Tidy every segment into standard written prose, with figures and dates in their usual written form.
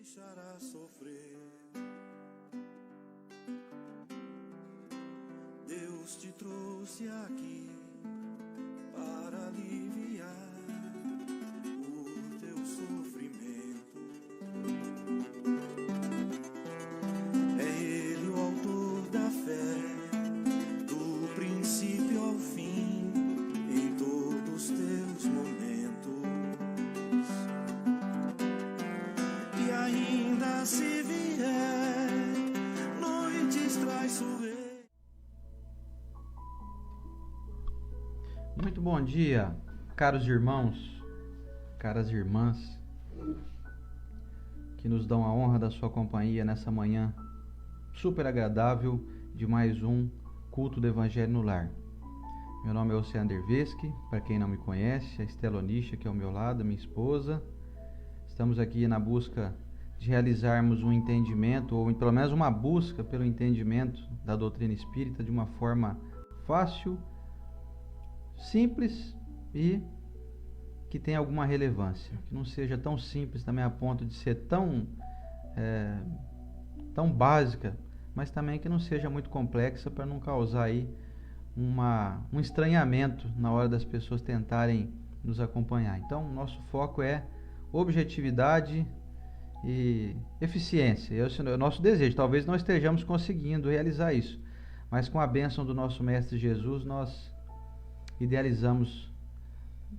deixará sofrer. Deus te trouxe aqui para aliviar o teu sofrimento. É Ele o autor da fé, do princípio ao fim, em todos os teus momentos. E ainda se vier noites traiçoeiras. Muito bom dia, caros irmãos, caras irmãs, que nos dão a honra da sua companhia nessa manhã super agradável de mais um culto do Evangelho no Lar. Meu nome é Oceano Derveschi, para quem não me conhece, a Estela Onisha, que é ao meu lado, minha esposa. Estamos aqui na busca de realizarmos um entendimento, ou pelo menos uma busca pelo entendimento da doutrina espírita de uma forma fácil, simples e que tenha alguma relevância, que não seja tão simples também a ponto de ser tão básica, mas também que não seja muito complexa para não causar aí um estranhamento na hora das pessoas tentarem nos acompanhar. Então, nosso foco é objetividade e eficiência. Esse é o nosso desejo. Talvez não estejamos conseguindo realizar isso, mas com a bênção do nosso Mestre Jesus, nós idealizamos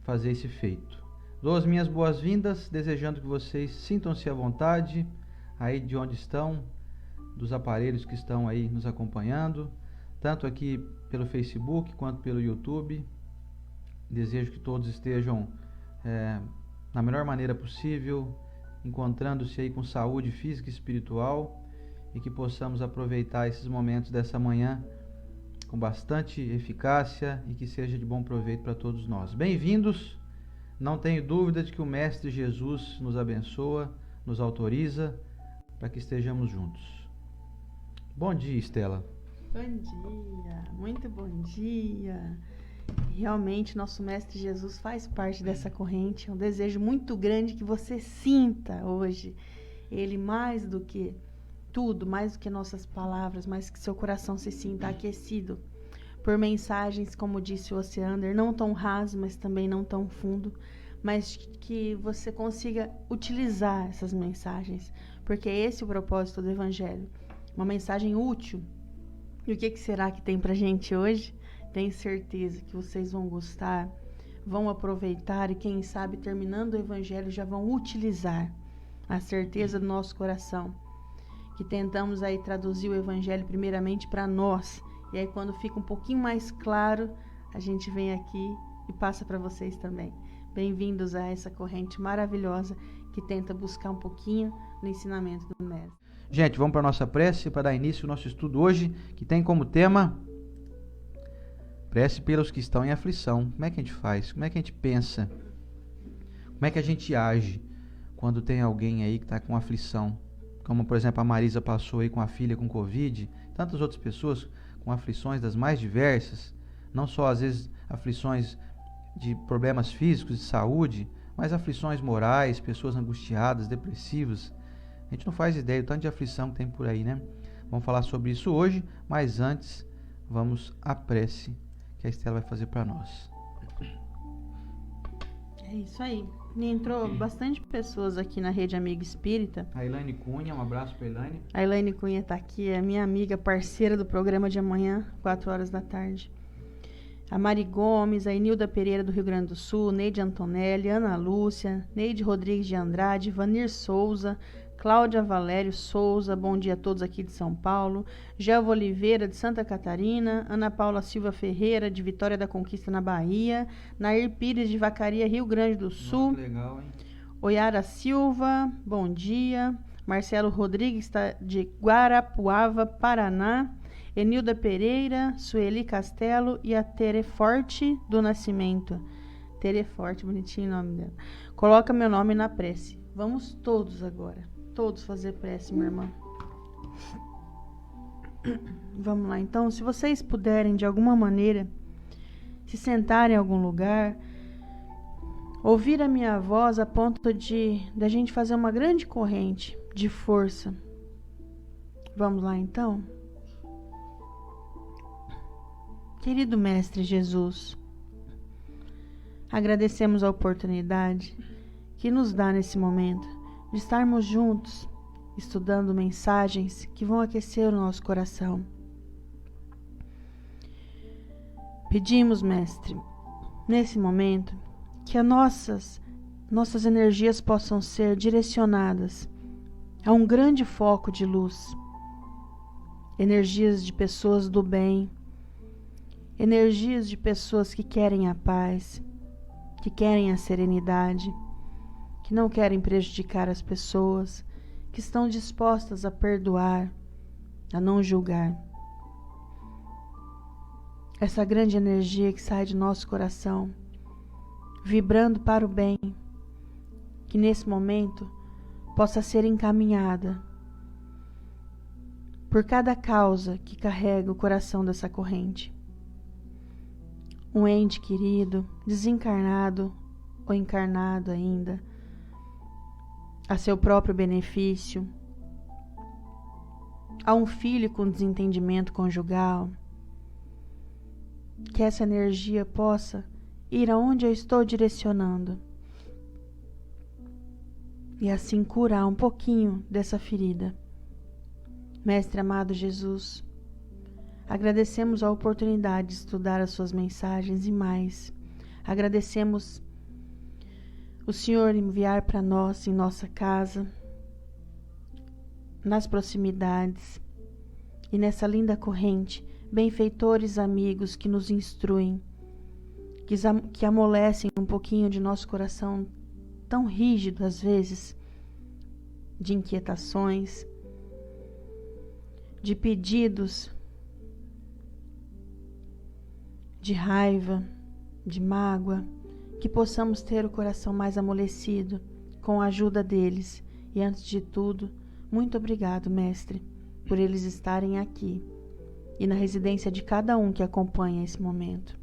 fazer esse feito. Dou as minhas boas-vindas, desejando que vocês sintam-se à vontade, aí de onde estão, dos aparelhos que estão aí nos acompanhando, tanto aqui pelo Facebook quanto pelo YouTube. Desejo que todos estejam na melhor maneira possível, encontrando-se aí com saúde física e espiritual, e que possamos aproveitar esses momentos dessa manhã com bastante eficácia e que seja de bom proveito para todos nós. Bem-vindos, não tenho dúvida de que o Mestre Jesus nos abençoa, nos autoriza para que estejamos juntos. Bom dia, Estela. Bom dia, muito bom dia. Realmente, nosso Mestre Jesus faz parte dessa corrente. É um desejo muito grande que você sinta hoje Ele mais do que tudo, mais do que nossas palavras, mais que seu coração se sinta aquecido por mensagens, como disse o Oceander, não tão raso, mas também não tão fundo, mas que você consiga utilizar essas mensagens, porque esse é o propósito do Evangelho, uma mensagem útil. E o que será que tem pra gente hoje? Tenho certeza que vocês vão gostar, vão aproveitar e quem sabe, terminando o Evangelho, já vão utilizar a certeza do nosso coração, que tentamos aí traduzir o Evangelho primeiramente para nós, e aí quando fica um pouquinho mais claro, a gente vem aqui e passa para vocês também. Bem-vindos a essa corrente maravilhosa que tenta buscar um pouquinho no ensinamento do Mestre. Gente, vamos para a nossa prece para dar início ao nosso estudo hoje, que tem como tema prece pelos que estão em aflição. Como é que a gente faz? Como é que a gente pensa? Como é que a gente age quando tem alguém aí que está com aflição? Como, por exemplo, a Marisa passou aí com a filha com Covid, tantas outras pessoas com aflições das mais diversas, não só às vezes aflições de problemas físicos, de saúde, mas aflições morais, pessoas angustiadas, depressivas. A gente não faz ideia do tanto de aflição que tem por aí, né? Vamos falar sobre isso hoje, mas antes vamos à prece que a Estela vai fazer para nós. É isso aí. Entrou bastante pessoas aqui na Rede Amiga Espírita. A Elaine Cunha, um abraço para a Elaine. A Elaine Cunha está aqui, é minha amiga, parceira do programa de amanhã, 4 horas da tarde. A Mari Gomes, a Inilda Pereira do Rio Grande do Sul, Neide Antonelli, Ana Lúcia, Neide Rodrigues de Andrade, Vanir Souza, Cláudia Valério Souza, bom dia a todos aqui de São Paulo, Gelva Oliveira de Santa Catarina, Ana Paula Silva Ferreira de Vitória da Conquista na Bahia, Nair Pires de Vacaria, Rio Grande do Sul. Nossa, legal, hein? Oyara Silva, bom dia, Marcelo Rodrigues de Guarapuava, Paraná, Enilda Pereira, Sueli Castelo e a Tereforte do Nascimento. Tereforte, bonitinho o nome dela. Coloca meu nome na prece. Vamos todos agora. Todos fazer prece, minha irmã. Vamos lá, então. Se vocês puderem, de alguma maneira, se sentarem em algum lugar, ouvir a minha voz a ponto de a gente fazer uma grande corrente de força. Vamos lá então? Querido Mestre Jesus, agradecemos a oportunidade que nos dá nesse momento de estarmos juntos, estudando mensagens que vão aquecer o nosso coração. Pedimos, Mestre, nesse momento, que as nossas energias possam ser direcionadas a um grande foco de luz, energias de pessoas do bem, energias de pessoas que querem a paz, que querem a serenidade, que não querem prejudicar as pessoas, que estão dispostas a perdoar, a não julgar. Essa grande energia que sai de nosso coração, vibrando para o bem, que nesse momento possa ser encaminhada por cada causa que carrega o coração dessa corrente. Um ente querido, desencarnado ou encarnado ainda, a seu próprio benefício, a um filho com desentendimento conjugal, que essa energia possa ir aonde eu estou direcionando e assim curar um pouquinho dessa ferida. Mestre amado Jesus, agradecemos a oportunidade de estudar as suas mensagens e mais, agradecemos o Senhor enviar para nós, em nossa casa, nas proximidades e nessa linda corrente, benfeitores amigos que nos instruem, que amolecem um pouquinho de nosso coração tão rígido às vezes, de inquietações, de pedidos, de raiva, de mágoa, que possamos ter o coração mais amolecido com a ajuda deles. E antes de tudo, muito obrigado, Mestre, por eles estarem aqui e na residência de cada um que acompanha esse momento.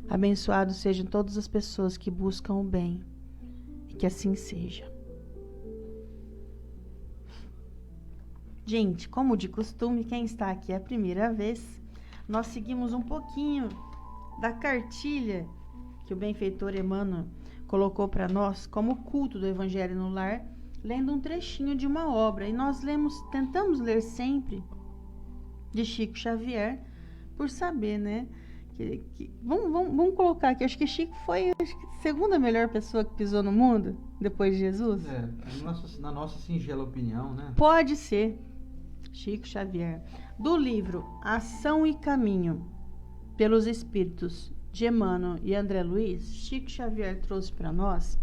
Abençoados sejam todas as pessoas que buscam o bem, e que assim seja. Gente, como de costume, quem está aqui é a primeira vez, nós seguimos um pouquinho da cartilha que o benfeitor Emmanuel colocou para nós como culto do Evangelho no Lar, lendo um trechinho de uma obra. E nós tentamos ler sempre de Chico Xavier, por saber, né? Vamos colocar aqui, acho que Chico foi a segunda melhor pessoa que pisou no mundo, depois de Jesus. Na nossa singela opinião, né? Pode ser. Chico Xavier. Do livro Ação e Caminho, pelos Espíritos de Emmanuel e André Luiz, Chico Xavier trouxe para nós,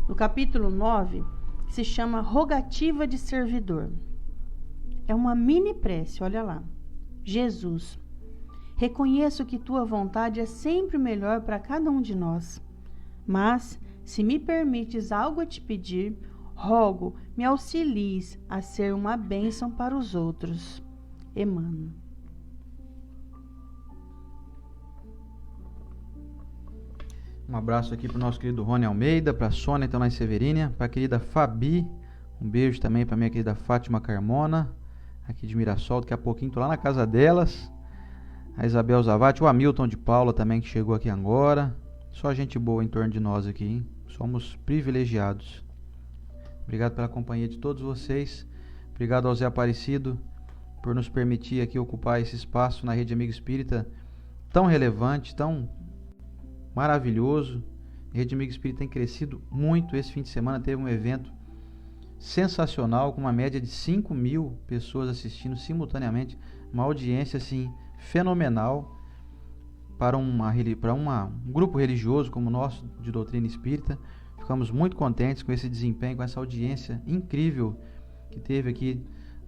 no capítulo 9, que se chama Rogativa de Servidor. É uma mini prece, olha lá. Jesus, reconheço que tua vontade é sempre melhor para cada um de nós, mas, se me permites algo a te pedir, rogo, me auxilies a ser uma bênção para os outros. Emmanuel. Um abraço aqui para o nosso querido Rony Almeida, para a Sônia, então lá em Severínia, para a querida Fabi, um beijo também para a minha querida Fátima Carmona, aqui de Mirassol, daqui a pouquinho estou lá na casa delas, a Isabel Zavati, o Hamilton de Paula também, que chegou aqui agora, só gente boa em torno de nós aqui, hein? Somos privilegiados. Obrigado pela companhia de todos vocês, obrigado ao Zé Aparecido por nos permitir aqui ocupar esse espaço na Rede Amigo Espírita, tão relevante, tão maravilhoso. A Rede Amigo Espírita tem crescido muito. Esse fim de semana teve um evento sensacional, com uma média de 5.000 pessoas assistindo simultaneamente, uma audiência assim fenomenal para um grupo religioso como o nosso, de doutrina espírita. Ficamos muito contentes com esse desempenho, com essa audiência incrível que teve aqui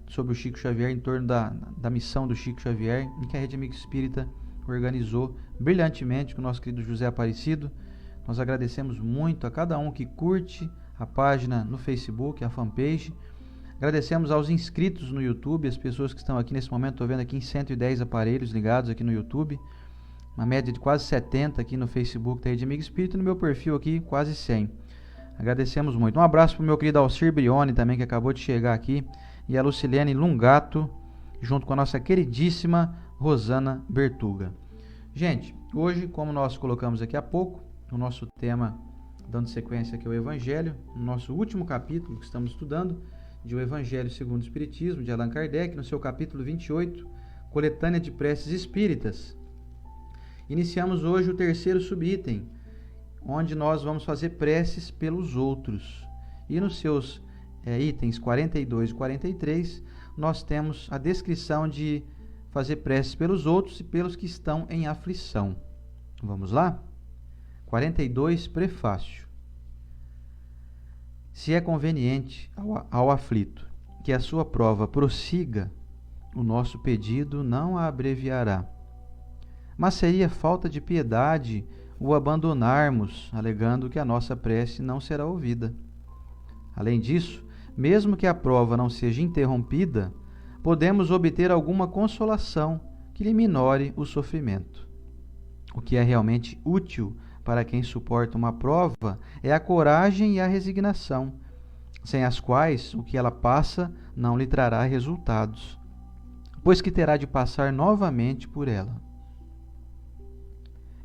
sobre o Chico Xavier, em torno da missão do Chico Xavier, em que a Rede Amigo Espírita organizou brilhantemente com o nosso querido José Aparecido. Nós agradecemos muito a cada um que curte a página no Facebook, a fanpage. Agradecemos aos inscritos no YouTube, as pessoas que estão aqui nesse momento, estou vendo aqui em 110 aparelhos ligados aqui no YouTube. uma média de quase 70 aqui no Facebook da Rede Amigo Espírita, e no meu perfil aqui quase 100. Agradecemos muito. Um abraço para o meu querido Alcir Brioni também, que acabou de chegar aqui, e a Lucilene Lungato, junto com a nossa queridíssima Rosana Bertuga. Gente, hoje, como nós colocamos aqui há pouco, o nosso tema, dando sequência aqui ao Evangelho, no nosso último capítulo que estamos estudando, de O Evangelho segundo o Espiritismo, de Allan Kardec, no seu capítulo 28, Coletânea de Preces Espíritas. Iniciamos hoje o terceiro subitem, onde nós vamos fazer preces pelos outros. E nos seus itens 42 e 43, nós temos a descrição de fazer preces pelos outros e pelos que estão em aflição. Vamos lá? 42, prefácio. Se é conveniente ao aflito que a sua prova prossiga, o nosso pedido não a abreviará. Mas seria falta de piedade o abandonarmos, alegando que a nossa prece não será ouvida. Além disso, mesmo que a prova não seja interrompida, podemos obter alguma consolação que lhe minore o sofrimento. O que é realmente útil para quem suporta uma prova é a coragem e a resignação, sem as quais o que ela passa não lhe trará resultados, pois que terá de passar novamente por ela.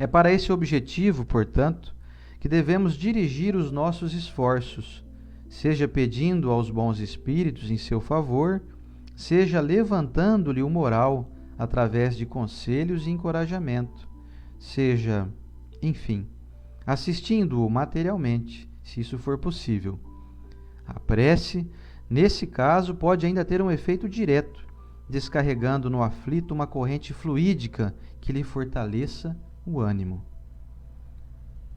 É para esse objetivo, portanto, que devemos dirigir os nossos esforços, seja pedindo aos bons espíritos em seu favor, seja levantando-lhe o moral através de conselhos e encorajamento, seja, enfim, assistindo-o materialmente, se isso for possível. A prece, nesse caso, pode ainda ter um efeito direto, descarregando no aflito uma corrente fluídica que lhe fortaleça o ânimo.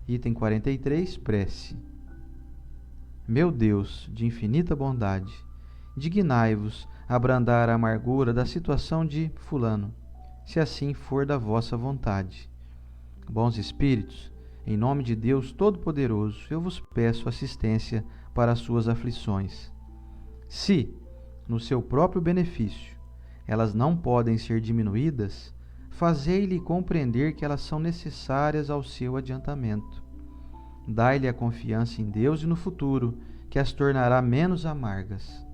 Item 43, prece. Meu Deus, de infinita bondade, dignai-vos abrandar a amargura da situação de fulano, se assim for da vossa vontade. Bons espíritos, em nome de Deus Todo-Poderoso, eu vos peço assistência para as suas aflições. Se, no seu próprio benefício, elas não podem ser diminuídas, fazei-lhe compreender que elas são necessárias ao seu adiantamento. Dai-lhe a confiança em Deus e no futuro, que as tornará menos amargas.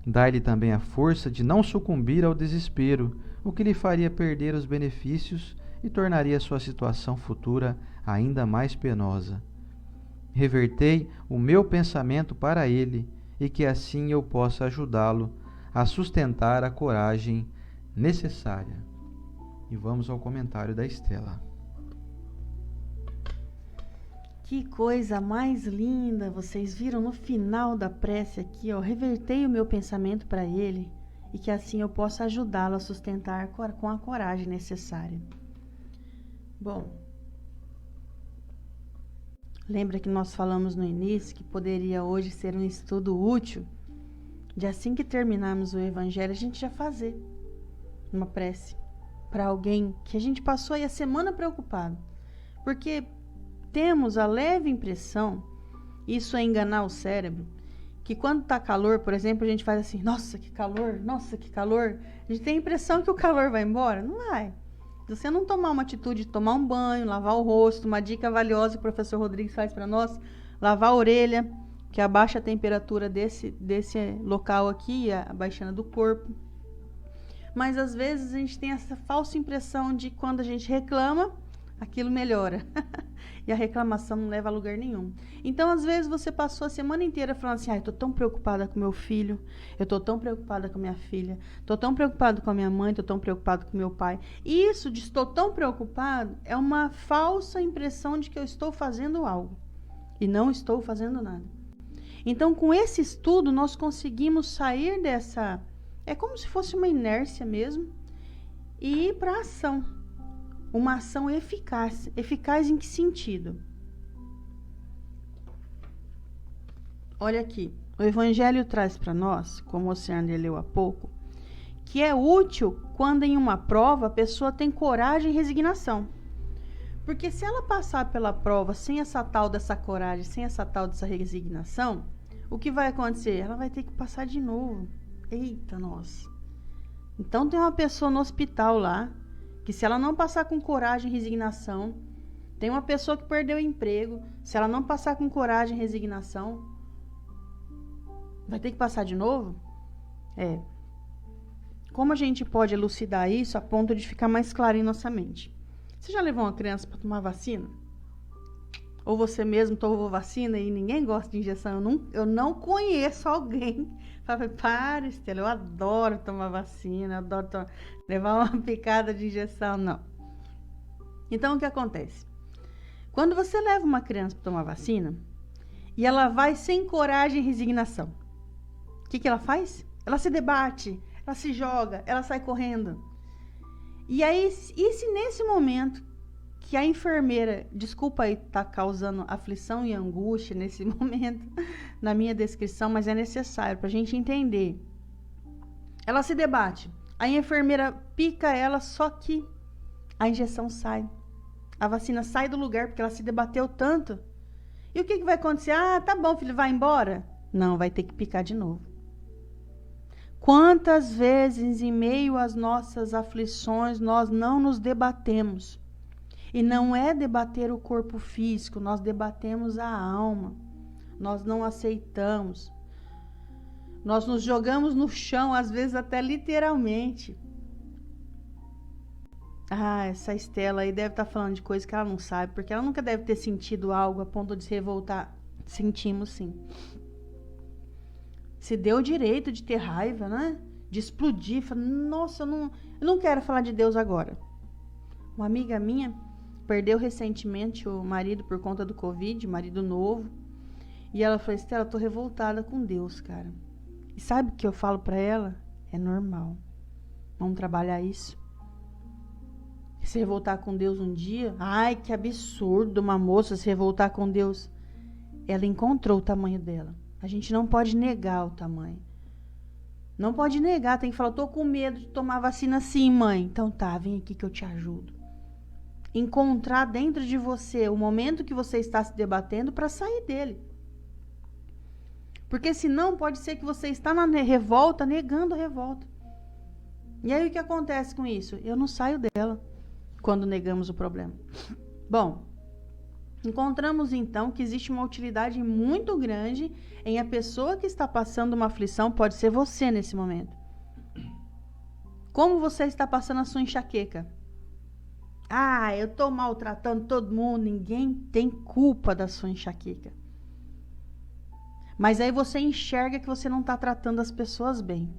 Dai-lhe também a força de não sucumbir ao desespero, o que lhe faria perder os benefícios e tornaria sua situação futura ainda mais penosa. Revertei o meu pensamento para ele, e que assim eu possa ajudá-lo a sustentar a coragem necessária. E vamos ao comentário da Estela. Que coisa mais linda! Vocês viram no final da prece aqui, ó, revertei o meu pensamento para ele e que assim eu possa ajudá-lo a sustentar com a coragem necessária. Bom, lembra que nós falamos no início que poderia hoje ser um estudo útil de assim que terminarmos o Evangelho a gente já fazer uma prece para alguém que a gente passou aí a semana preocupado, porque temos a leve impressão, isso é enganar o cérebro, que quando está calor, por exemplo, a gente faz assim, nossa, que calor, nossa, que calor. A gente tem a impressão que o calor vai embora. Não vai. Se você não tomar uma atitude de tomar um banho, lavar o rosto, uma dica valiosa que o professor Rodrigues faz para nós, lavar a orelha, que abaixa a temperatura desse local aqui, abaixando do corpo. Mas às vezes a gente tem essa falsa impressão de quando a gente reclama, aquilo melhora. E a reclamação não leva a lugar nenhum. Então, às vezes, você passou a semana inteira falando assim, eu tô tão preocupada com meu filho, eu tô tão preocupada com minha filha, tô tão preocupado com a minha mãe, tô tão preocupado com meu pai. E isso de estou tão preocupado é uma falsa impressão de que eu estou fazendo algo. E não estou fazendo nada. Então, com esse estudo, nós conseguimos sair dessa... É como se fosse uma inércia mesmo. E ir para a ação. Uma ação eficaz. Eficaz em que sentido? Olha aqui. O Evangelho traz para nós, como o Sandro leu há pouco, que é útil quando em uma prova a pessoa tem coragem e resignação. Porque se ela passar pela prova sem essa tal dessa coragem, sem essa tal dessa resignação, o que vai acontecer? Ela vai ter que passar de novo. Eita, nossa. Então tem uma pessoa no hospital lá, que se ela não passar com coragem e resignação, tem uma pessoa que perdeu o emprego, se ela não passar com coragem e resignação, vai ter que passar de novo? Como a gente pode elucidar isso a ponto de ficar mais claro em nossa mente? Você já levou uma criança para tomar vacina? Ou você mesmo tomou vacina e ninguém gosta de injeção? Eu não conheço alguém. Fala, para, Estela, eu adoro tomar vacina, adoro levar uma picada de injeção. Não. Então, o que acontece? Quando você leva uma criança para tomar vacina e ela vai sem coragem e resignação, o que ela faz? Ela se debate, ela se joga, ela sai correndo. E aí, e se nesse momento que a enfermeira, desculpa aí tá causando aflição e angústia nesse momento, na minha descrição, mas é necessário para a gente entender. Ela se debate, a enfermeira pica ela, só que a injeção sai. A vacina sai do lugar porque ela se debateu tanto. E o que vai acontecer? Ah, tá bom, filho, vai embora? Não, vai ter que picar de novo. Quantas vezes em meio às nossas aflições nós não nos debatemos? E não é debater o corpo físico, nós debatemos a alma. Nós não aceitamos. Nós nos jogamos no chão, às vezes até literalmente. Ah, essa Estela aí deve estar falando de coisa que ela não sabe, porque ela nunca deve ter sentido algo a ponto de se revoltar. Sentimos sim. Se deu o direito de ter raiva, né? De explodir. Fala, nossa, eu não quero falar de Deus agora. Uma amiga minha perdeu recentemente o marido por conta do Covid, marido novo. E ela falou, Estela, eu tô revoltada com Deus, cara. E sabe o que eu falo pra ela? É normal. Vamos trabalhar isso. Se revoltar com Deus um dia, ai, que absurdo uma moça se revoltar com Deus. Ela encontrou o tamanho dela. A gente não pode negar o tamanho. Não pode negar, tem que falar, tô com medo de tomar vacina sim, mãe. Então tá, vem aqui que eu te ajudo. Encontrar dentro de você o momento que você está se debatendo para sair dele. Porque senão pode ser que você está na revolta, negando a revolta. E aí o que acontece com isso? Eu não saio dela quando negamos o problema. Bom, encontramos então que existe uma utilidade muito grande em a pessoa que está passando uma aflição, pode ser você nesse momento. Como você está passando a sua enxaqueca? Ah, eu estou maltratando todo mundo, ninguém tem culpa da sua enxaqueca. Mas aí você enxerga que você não está tratando as pessoas bem.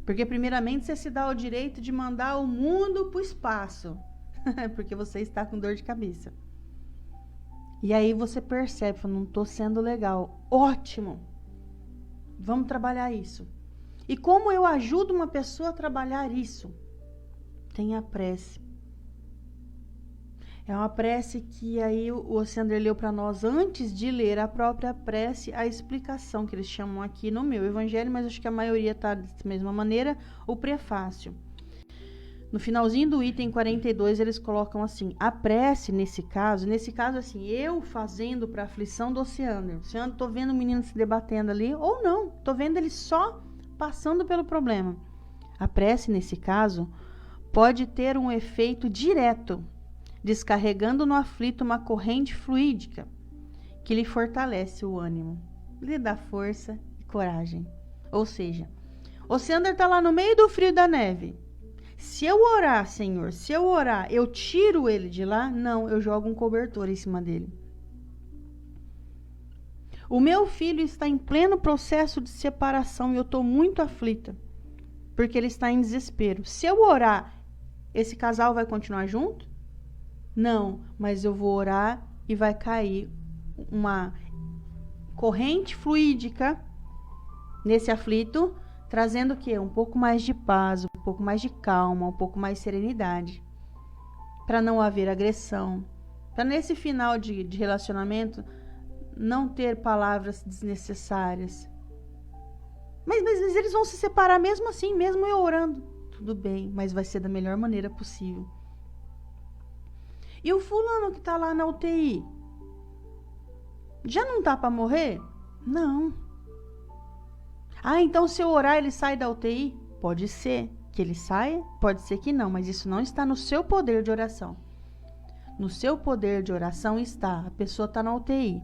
Porque primeiramente você se dá o direito de mandar o mundo para o espaço. Porque você está com dor de cabeça. E aí você percebe, fala, não estou sendo legal. Ótimo! Vamos trabalhar isso. E como eu ajudo uma pessoa a trabalhar isso? Tem a prece. É uma prece que aí o Oceander leu para nós antes de ler a própria prece, a explicação que eles chamam aqui no meu evangelho, mas acho que a maioria está da mesma maneira, o prefácio. No finalzinho do item 42, eles colocam assim, a prece nesse caso assim, eu fazendo para a aflição do Oceander. Oceander, tô vendo o menino se debatendo ali, ou não, tô vendo ele só passando pelo problema. A prece nesse caso pode ter um efeito direto, descarregando no aflito uma corrente fluídica que lhe fortalece o ânimo, lhe dá força e coragem. Ou seja, o Oceander está lá no meio do frio e da neve. Se eu orar, Senhor, eu tiro ele de lá? Não, eu jogo um cobertor em cima dele. O meu filho está em pleno processo de separação e eu estou muito aflita, porque ele está em desespero. Se eu orar, esse casal vai continuar junto? Não, mas eu vou orar e vai cair uma corrente fluídica nesse aflito, trazendo o quê? Um pouco mais de paz, um pouco mais de calma, um pouco mais de serenidade, para não haver agressão, para nesse final de relacionamento não ter palavras desnecessárias. Mas eles vão se separar mesmo assim, mesmo eu orando. Tudo bem, mas vai ser da melhor maneira possível. E o fulano que está lá na UTI? Já não está para morrer? Não. Ah, então se eu orar ele sai da UTI? Pode ser. que ele saia, pode ser que não, mas isso não está no seu poder de oração. No seu poder de oração está, a pessoa está na UTI,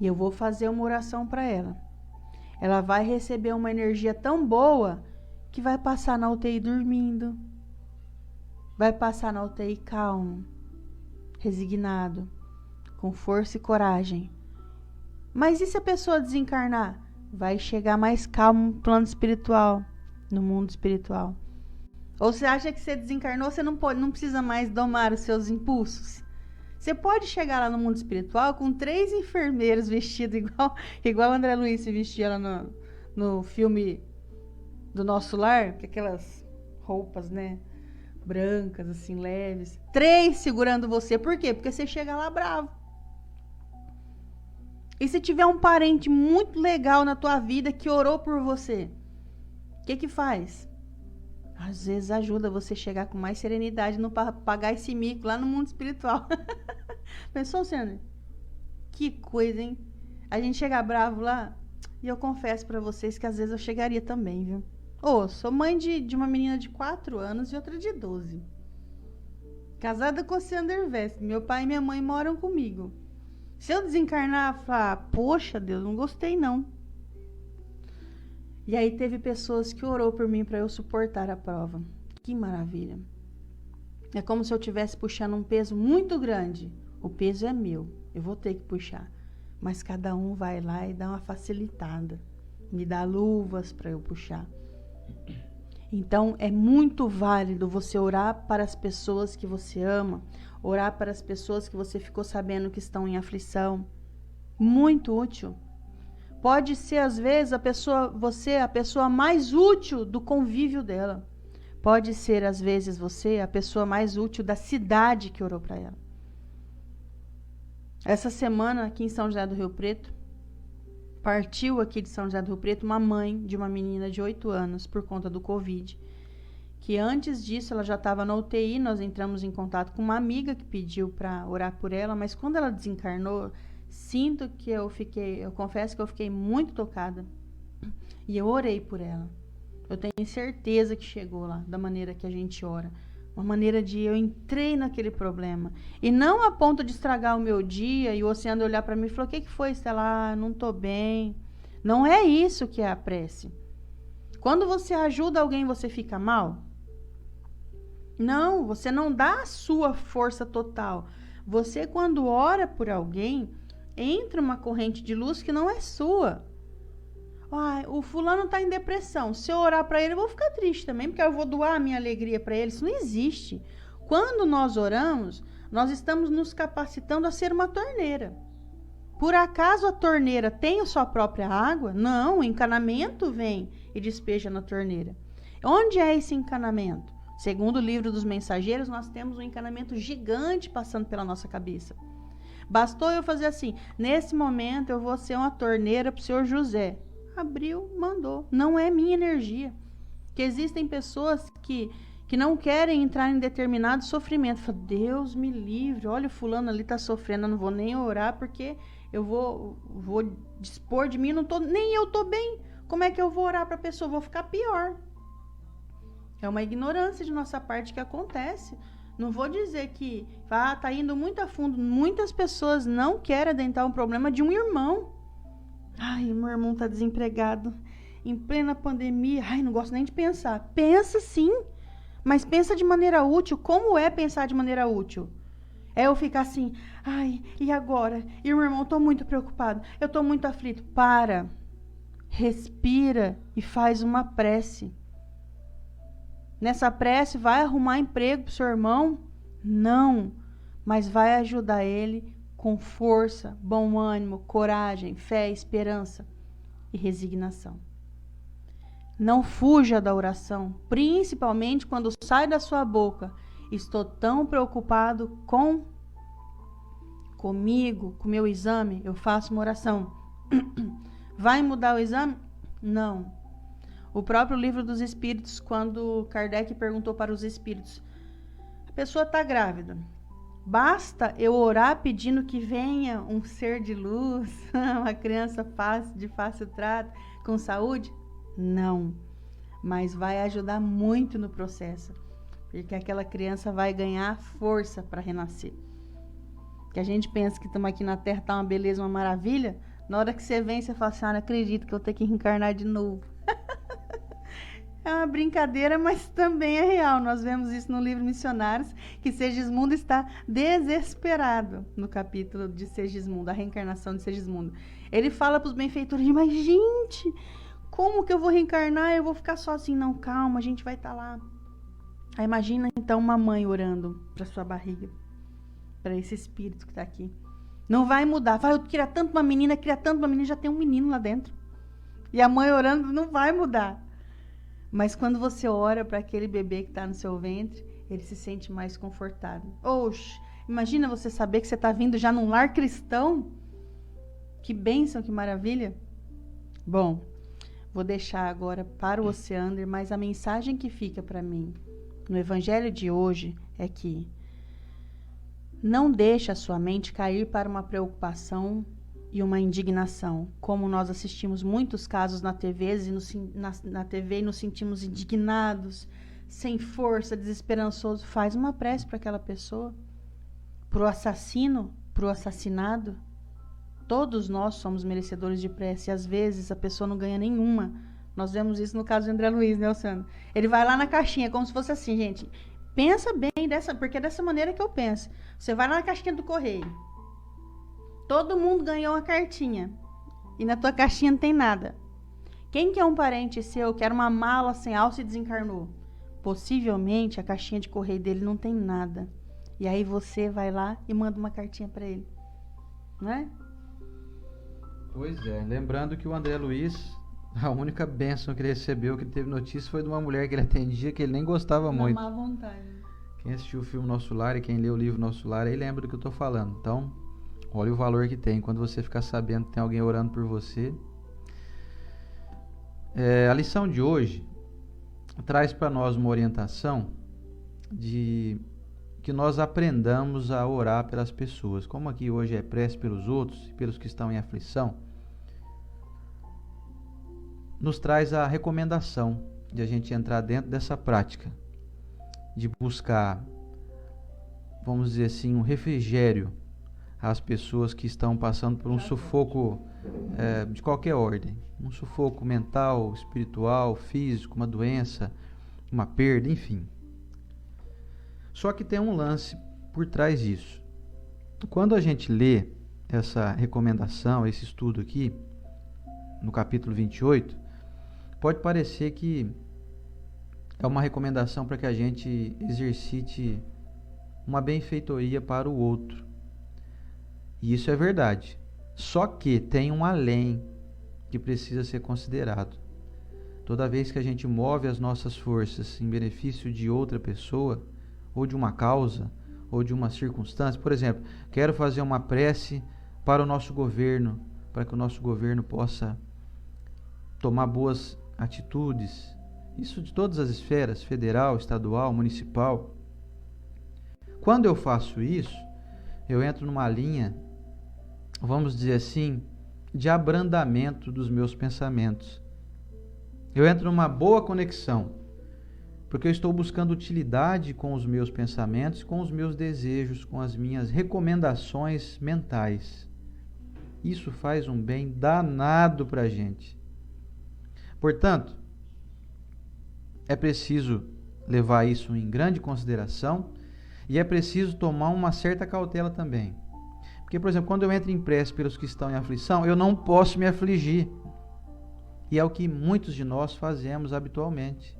e eu vou fazer uma oração para ela. Ela vai receber uma energia tão boa que vai passar na UTI dormindo, vai passar na UTI calmo, resignado, com força e coragem. Mas e se a pessoa desencarnar? Vai chegar mais calmo no plano espiritual, no mundo espiritual. Ou você acha que você desencarnou, você não precisa mais domar os seus impulsos? Você pode chegar lá no mundo espiritual com 3 enfermeiros vestidos igual o André Luiz se vestia lá no filme do Nosso Lar, com aquelas roupas, né, brancas, assim, leves. 3 segurando você. Por quê? Porque você chega lá bravo. E se tiver um parente muito legal na tua vida que orou por você, o que faz? Às vezes ajuda você a chegar com mais serenidade, não pagar esse mico lá no mundo espiritual. Pensou, Sandra? Que coisa, hein? A gente chega bravo lá, e eu confesso pra vocês que às vezes eu chegaria também, viu? Sou mãe de uma menina de 4 anos e outra de 12. Casada com o Sander Vest. Meu pai e minha mãe moram comigo. Se eu desencarnar, falar, poxa Deus, não gostei não. E aí teve pessoas que orou por mim para eu suportar a prova. Que maravilha. É como se eu estivesse puxando um peso muito grande. O peso é meu, eu vou ter que puxar. Mas cada um vai lá e dá uma facilitada. Me dá luvas para eu puxar. Então é muito válido você orar para as pessoas que você ama. Orar para as pessoas que você ficou sabendo que estão em aflição. Muito útil. Pode ser, às vezes, você a pessoa mais útil do convívio dela. Pode ser, às vezes, você a pessoa mais útil da cidade que orou para ela. Essa semana, aqui em São José do Rio Preto, partiu aqui de São José do Rio Preto uma mãe de uma menina de 8 anos por conta do Covid. Que antes disso ela já estava na UTI, nós entramos em contato com uma amiga que pediu para orar por ela, mas quando ela desencarnou, eu confesso que eu fiquei muito tocada. E eu orei por ela. Eu tenho certeza que chegou lá, da maneira que a gente ora. Uma maneira de eu entrei naquele problema. E não a ponto de estragar o meu dia e o Oceano olhar para mim e falar, o que foi, Estela? Não estou bem. Não é isso que é a prece. Quando você ajuda alguém, você fica mal? Não, você não dá a sua força total. Você, quando ora por alguém, entra uma corrente de luz que não é sua. O fulano está em depressão. Se eu orar para ele, eu vou ficar triste também, porque eu vou doar a minha alegria para ele. Isso não existe. Quando nós oramos, nós estamos nos capacitando a ser uma torneira. Por acaso a torneira tem a sua própria água? Não, o encanamento vem e despeja na torneira. Onde é esse encanamento? Segundo o livro dos mensageiros, nós temos um encanamento gigante passando pela nossa cabeça. Bastou eu fazer assim, nesse momento eu vou ser uma torneira para o senhor José. Abriu, mandou. Não é minha energia. Que existem pessoas que não querem entrar em determinado sofrimento. Fala, Deus me livre, olha o fulano ali está sofrendo, eu não vou nem orar porque eu vou dispor de mim, nem eu estou bem. Como é que eu vou orar para a pessoa? Vou ficar pior. É uma ignorância de nossa parte que acontece. Não vou dizer que tá indo muito a fundo. Muitas pessoas não querem adentrar um problema de um irmão. Ai, meu irmão tá desempregado. Em plena pandemia. Ai, não gosto nem de pensar. Pensa sim, mas pensa de maneira útil. Como é pensar de maneira útil? É eu ficar assim, ai, e agora? E meu irmão, tô muito preocupado. Eu tô muito aflito. Para. Respira e faz uma prece. Nessa prece, vai arrumar emprego pro seu irmão? Não, mas vai ajudar ele com força, bom ânimo, coragem, fé, esperança e resignação. Não fuja da oração, principalmente quando sai da sua boca, estou tão preocupado comigo, com o meu exame, eu faço uma oração. Vai mudar o exame? Não. O próprio Livro dos Espíritos, quando Kardec perguntou para os espíritos, a pessoa está grávida, basta eu orar pedindo que venha um ser de luz, uma criança de fácil trato, com saúde? Não. mas vai ajudar muito no processo, porque aquela criança vai ganhar força para renascer. Que a gente pensa que estamos aqui na Terra, tá uma beleza, uma maravilha, na hora que você vem, você fala assim, não acredito que eu tenho que reencarnar de novo. É uma brincadeira, mas também é real. Nós vemos isso no livro Missionários, que Segismundo está desesperado no capítulo de Segismundo, a reencarnação de Segismundo. Ele fala para os benfeitores, mas gente, como que eu vou reencarnar? Eu vou ficar só assim? Não, calma, a gente vai estar lá. Aí imagina então uma mãe orando para sua barriga, para esse espírito que está aqui. Não vai mudar. Vai, eu queria tanto uma menina, já tem um menino lá dentro. E a mãe orando não vai mudar. Mas quando você ora para aquele bebê que está no seu ventre, ele se sente mais confortável. Oxe, imagina você saber que você está vindo já num lar cristão. Que bênção, que maravilha. Bom, vou deixar agora para o Oceander, mas a mensagem que fica para mim no evangelho de hoje é que não deixe a sua mente cair para uma preocupação e uma indignação, como nós assistimos muitos casos na TV e nos sentimos indignados, sem força, desesperançoso. Faz uma prece para aquela pessoa, para o assassino, para o assassinado. Todos nós somos merecedores de prece, e às vezes a pessoa não ganha nenhuma. Nós vemos isso no caso do André Luiz, né, Luciano? Ele vai lá na caixinha, como se fosse assim, gente. Pensa bem, porque é dessa maneira que eu penso. Você vai lá na caixinha do correio. Todo mundo ganhou uma cartinha. E na tua caixinha não tem nada. Quem que é um parente seu que era uma mala sem alça e desencarnou? Possivelmente a caixinha de correio dele não tem nada. E aí você vai lá e manda uma cartinha para ele. Não é? Pois é. Lembrando que o André Luiz, a única bênção que ele recebeu, que ele teve notícia, foi de uma mulher que ele atendia, que ele nem gostava muito. Na má vontade. Quem assistiu o filme Nosso Lar e quem leu o livro Nosso Lar aí lembra do que eu estou falando. Então, olha o valor que tem quando você ficar sabendo que tem alguém orando por você. A lição de hoje traz para nós uma orientação de que nós aprendamos a orar pelas pessoas. Como aqui hoje é prece pelos outros e pelos que estão em aflição, nos traz a recomendação de a gente entrar dentro dessa prática, de buscar, vamos dizer assim, um refrigério às pessoas que estão passando por um sufoco de qualquer ordem. Um sufoco mental, espiritual, físico, uma doença, uma perda, enfim. Só que tem um lance por trás disso. Quando a gente lê essa recomendação, esse estudo aqui, no capítulo 28, pode parecer que é uma recomendação para que a gente exercite uma benfeitoria para o outro. E isso é verdade. Só que tem um além que precisa ser considerado. Toda vez que a gente move as nossas forças em benefício de outra pessoa, ou de uma causa, ou de uma circunstância, por exemplo, quero fazer uma prece para o nosso governo, para que o nosso governo possa tomar boas atitudes. Isso de todas as esferas, federal, estadual, municipal. Quando eu faço isso, eu entro numa linha, vamos dizer assim, de abrandamento dos meus pensamentos. Eu entro numa boa conexão, porque eu estou buscando utilidade com os meus pensamentos, com os meus desejos, com as minhas recomendações mentais. Isso faz um bem danado para a gente. Portanto, é preciso levar isso em grande consideração e é preciso tomar uma certa cautela também. Porque, por exemplo, quando eu entro em prece pelos que estão em aflição, eu não posso me afligir. E é o que muitos de nós fazemos habitualmente.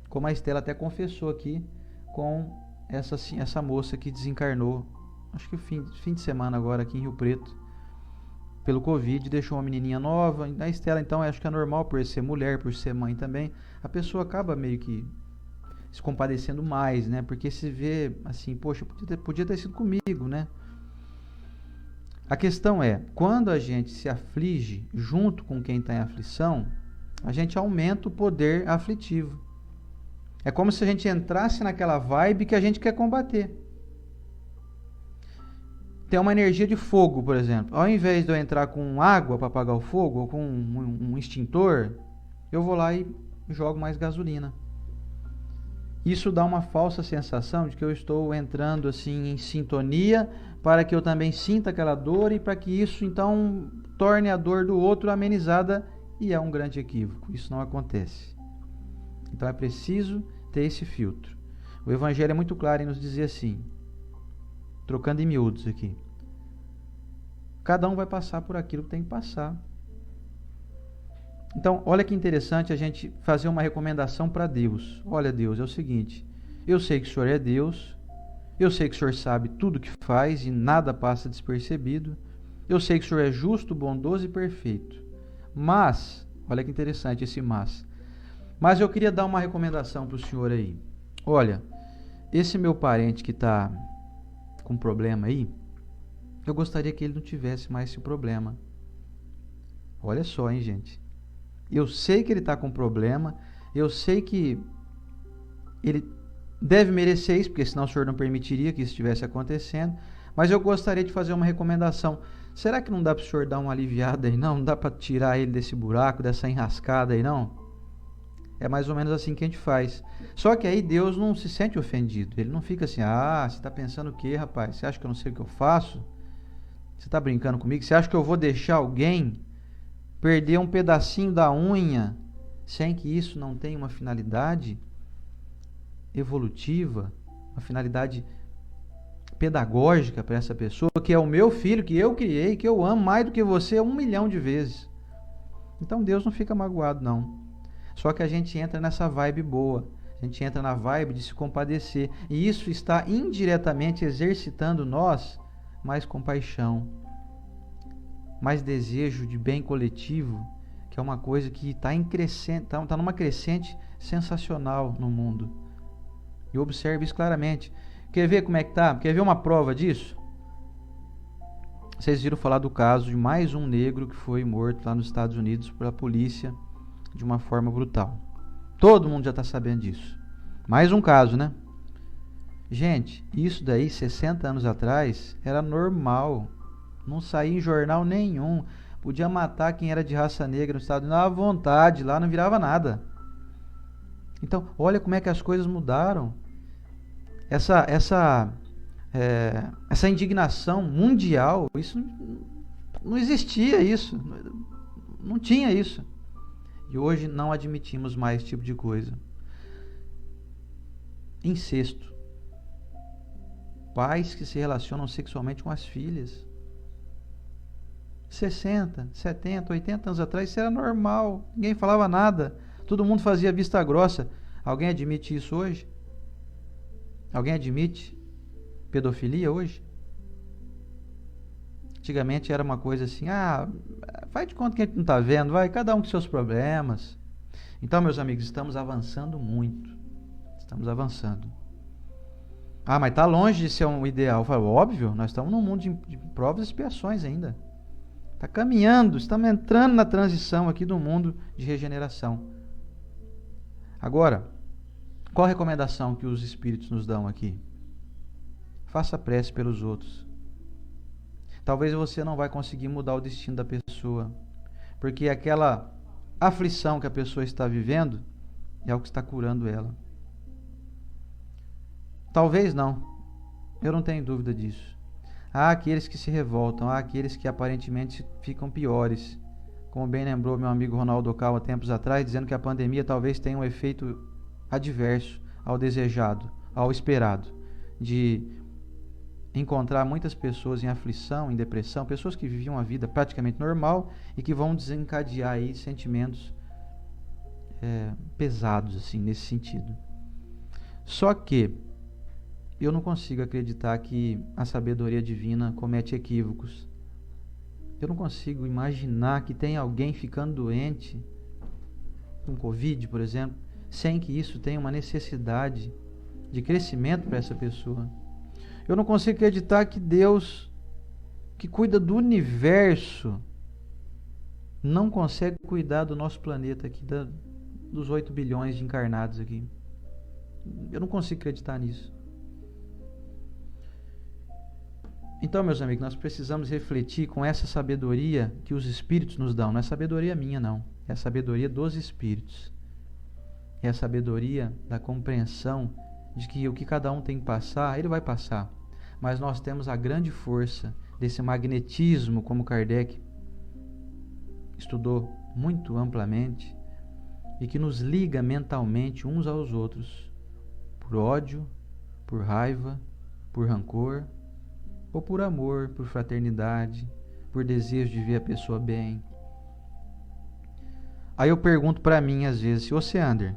Como a Estela até confessou aqui com essa moça que desencarnou, acho que fim de semana agora aqui em Rio Preto, pelo Covid, deixou uma menininha nova. A Estela, então, acho que é normal, por ser mulher, por ser mãe também, a pessoa acaba meio que se compadecendo mais, né? Porque se vê assim, poxa, podia ter sido comigo, né? A questão é, quando a gente se aflige junto com quem está em aflição, a gente aumenta o poder aflitivo. É como se a gente entrasse naquela vibe que a gente quer combater. Tem uma energia de fogo, por exemplo. Ao invés de eu entrar com água para apagar o fogo, ou com um extintor, eu vou lá e jogo mais gasolina. Isso dá uma falsa sensação de que eu estou entrando assim em sintonia para que eu também sinta aquela dor e para que isso então torne a dor do outro amenizada, e é um grande equívoco. Isso não acontece. Então é preciso ter esse filtro. O Evangelho é muito claro em nos dizer assim, trocando em miúdos aqui, cada um vai passar por aquilo que tem que passar. Então, olha que interessante a gente fazer uma recomendação para Deus. Olha, Deus, é o seguinte, eu sei que o Senhor é Deus, eu sei que o Senhor sabe tudo o que faz e nada passa despercebido, eu sei que o Senhor é justo, bondoso e perfeito. Mas, olha que interessante esse mas eu queria dar uma recomendação para o Senhor aí. Olha, esse meu parente que está com problema aí, eu gostaria que ele não tivesse mais esse problema. Olha só, hein, gente. Eu sei que ele está com problema, eu sei que ele deve merecer isso, porque senão o Senhor não permitiria que isso estivesse acontecendo, mas eu gostaria de fazer uma recomendação. Será que não dá para o Senhor dar uma aliviada aí, não? Não dá para tirar ele desse buraco, dessa enrascada aí, não? É mais ou menos assim que a gente faz. Só que aí Deus não se sente ofendido. Ele não fica assim, você está pensando o quê, rapaz? Você acha que eu não sei o que eu faço? Você está brincando comigo? Você acha que eu vou deixar alguém perder um pedacinho da unha sem que isso não tenha uma finalidade evolutiva, uma finalidade pedagógica para essa pessoa, que é o meu filho, que eu criei, que eu amo mais do que você 1 milhão de vezes. Então Deus não fica magoado, não. Só que a gente entra nessa vibe boa, a gente entra na vibe de se compadecer, e isso está indiretamente exercitando nós mais compaixão, mais desejo de bem coletivo, que é uma coisa que está numa crescente sensacional no mundo. E observe isso claramente. Quer ver como é que está? Quer ver uma prova disso? Vocês viram falar do caso de mais um negro que foi morto lá nos Estados Unidos pela polícia de uma forma brutal. Todo mundo já está sabendo disso. Mais um caso, né? Gente, isso daí 60 anos atrás era normal. Não saía em jornal nenhum. Podia matar quem era de raça negra no Estados Unidos à vontade, lá não virava nada. Então, olha como é que as coisas mudaram. Essa indignação mundial, isso não existia, isso. Não tinha isso. E hoje não admitimos mais esse tipo de coisa. Incesto. Pais que se relacionam sexualmente com as filhas. 60, 70, 80 anos atrás isso era normal. Ninguém falava nada. Todo mundo fazia vista grossa. Alguém admite isso hoje? Alguém admite pedofilia hoje? Antigamente era uma coisa assim, faz de conta que a gente não está vendo, vai, cada um com seus problemas. Então, meus amigos, estamos avançando muito. Estamos avançando. Mas está longe de ser um ideal. Eu falo, óbvio, nós estamos num mundo de provas e expiações ainda. Está caminhando, estamos entrando na transição aqui do mundo de regeneração. Agora, qual a recomendação que os Espíritos nos dão aqui? Faça prece pelos outros. Talvez você não vai conseguir mudar o destino da pessoa, porque aquela aflição que a pessoa está vivendo é o que está curando ela. Talvez não. Eu não tenho dúvida disso. Há aqueles que se revoltam, há aqueles que aparentemente ficam piores. Como bem lembrou meu amigo Ronaldo Cal há tempos atrás, dizendo que a pandemia talvez tenha um efeito adverso ao desejado, ao esperado, de encontrar muitas pessoas em aflição, em depressão, pessoas que viviam a vida praticamente normal e que vão desencadear aí sentimentos pesados, assim, nesse sentido. Só que eu não consigo acreditar que a sabedoria divina comete equívocos. Eu não consigo imaginar que tem alguém ficando doente com Covid, por exemplo, sem que isso tenha uma necessidade de crescimento para essa pessoa. Eu não consigo acreditar que Deus, que cuida do universo, não consegue cuidar do nosso planeta aqui, dos 8 bilhões de encarnados aqui. Eu não consigo acreditar nisso. Então, meus amigos, nós precisamos refletir com essa sabedoria que os Espíritos nos dão. Não é sabedoria minha, não. É a sabedoria dos Espíritos. é a sabedoria da compreensão de que o que cada um tem que passar, ele vai passar. Mas nós temos a grande força desse magnetismo, como Kardec estudou muito amplamente, e que nos liga mentalmente uns aos outros, por ódio, por raiva, por rancor, ou por amor, por fraternidade, por desejo de ver a pessoa bem. Aí eu pergunto para mim às vezes, você, Ander,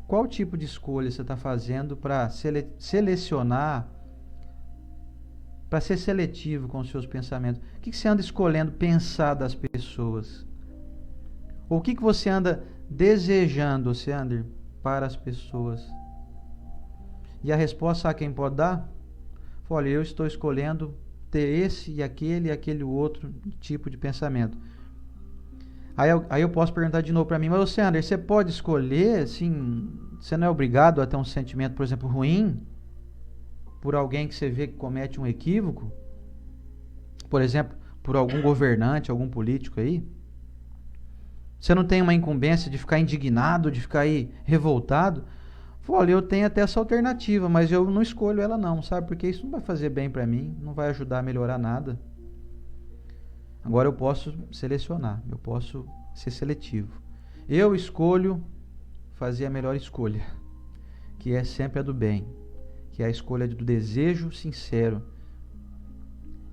qual tipo de escolha você está fazendo para selecionar, para ser seletivo com os seus pensamentos? O que você anda escolhendo pensar das pessoas? Ou o que você anda desejando, você, Ander, para as pessoas? E a resposta, sabe quem pode dar? Olha, eu estou escolhendo ter esse e aquele outro tipo de pensamento. Aí eu posso perguntar de novo para mim, mas você, Ander, você pode escolher, assim, você não é obrigado a ter um sentimento, por exemplo, ruim, por alguém que você vê que comete um equívoco? Por exemplo, por algum governante, algum político aí? Você não tem uma incumbência de ficar indignado, de ficar aí revoltado? Olha, eu tenho até essa alternativa, mas eu não escolho ela não, sabe? Porque isso não vai fazer bem para mim, não vai ajudar a melhorar nada. Agora eu posso selecionar, eu posso ser seletivo. Eu escolho fazer a melhor escolha, que é sempre a do bem, que é a escolha do desejo sincero,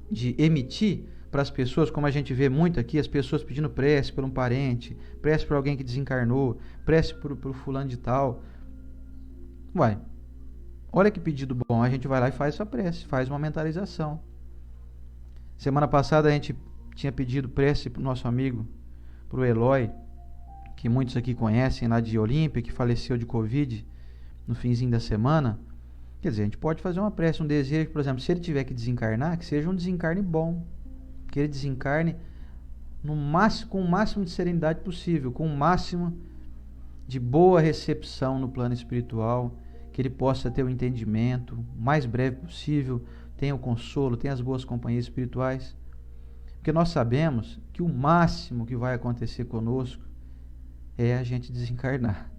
de emitir para as pessoas, como a gente vê muito aqui, as pessoas pedindo prece por um parente, prece por alguém que desencarnou, prece por fulano de tal. Uai, olha que pedido bom, a gente vai lá e faz essa prece, faz uma mentalização. Semana passada a gente tinha pedido prece para o nosso amigo, para o Eloy, que muitos aqui conhecem, lá de Olímpia, que faleceu de Covid no finzinho da semana. Quer dizer, a gente pode fazer uma prece, um desejo, por exemplo, se ele tiver que desencarnar, que seja um desencarne bom, que ele desencarne com o máximo de serenidade possível, com o máximo de boa recepção no plano espiritual, que ele possa ter o entendimento o mais breve possível, tenha o consolo, tenha as boas companhias espirituais. Porque nós sabemos que o máximo que vai acontecer conosco é a gente desencarnar.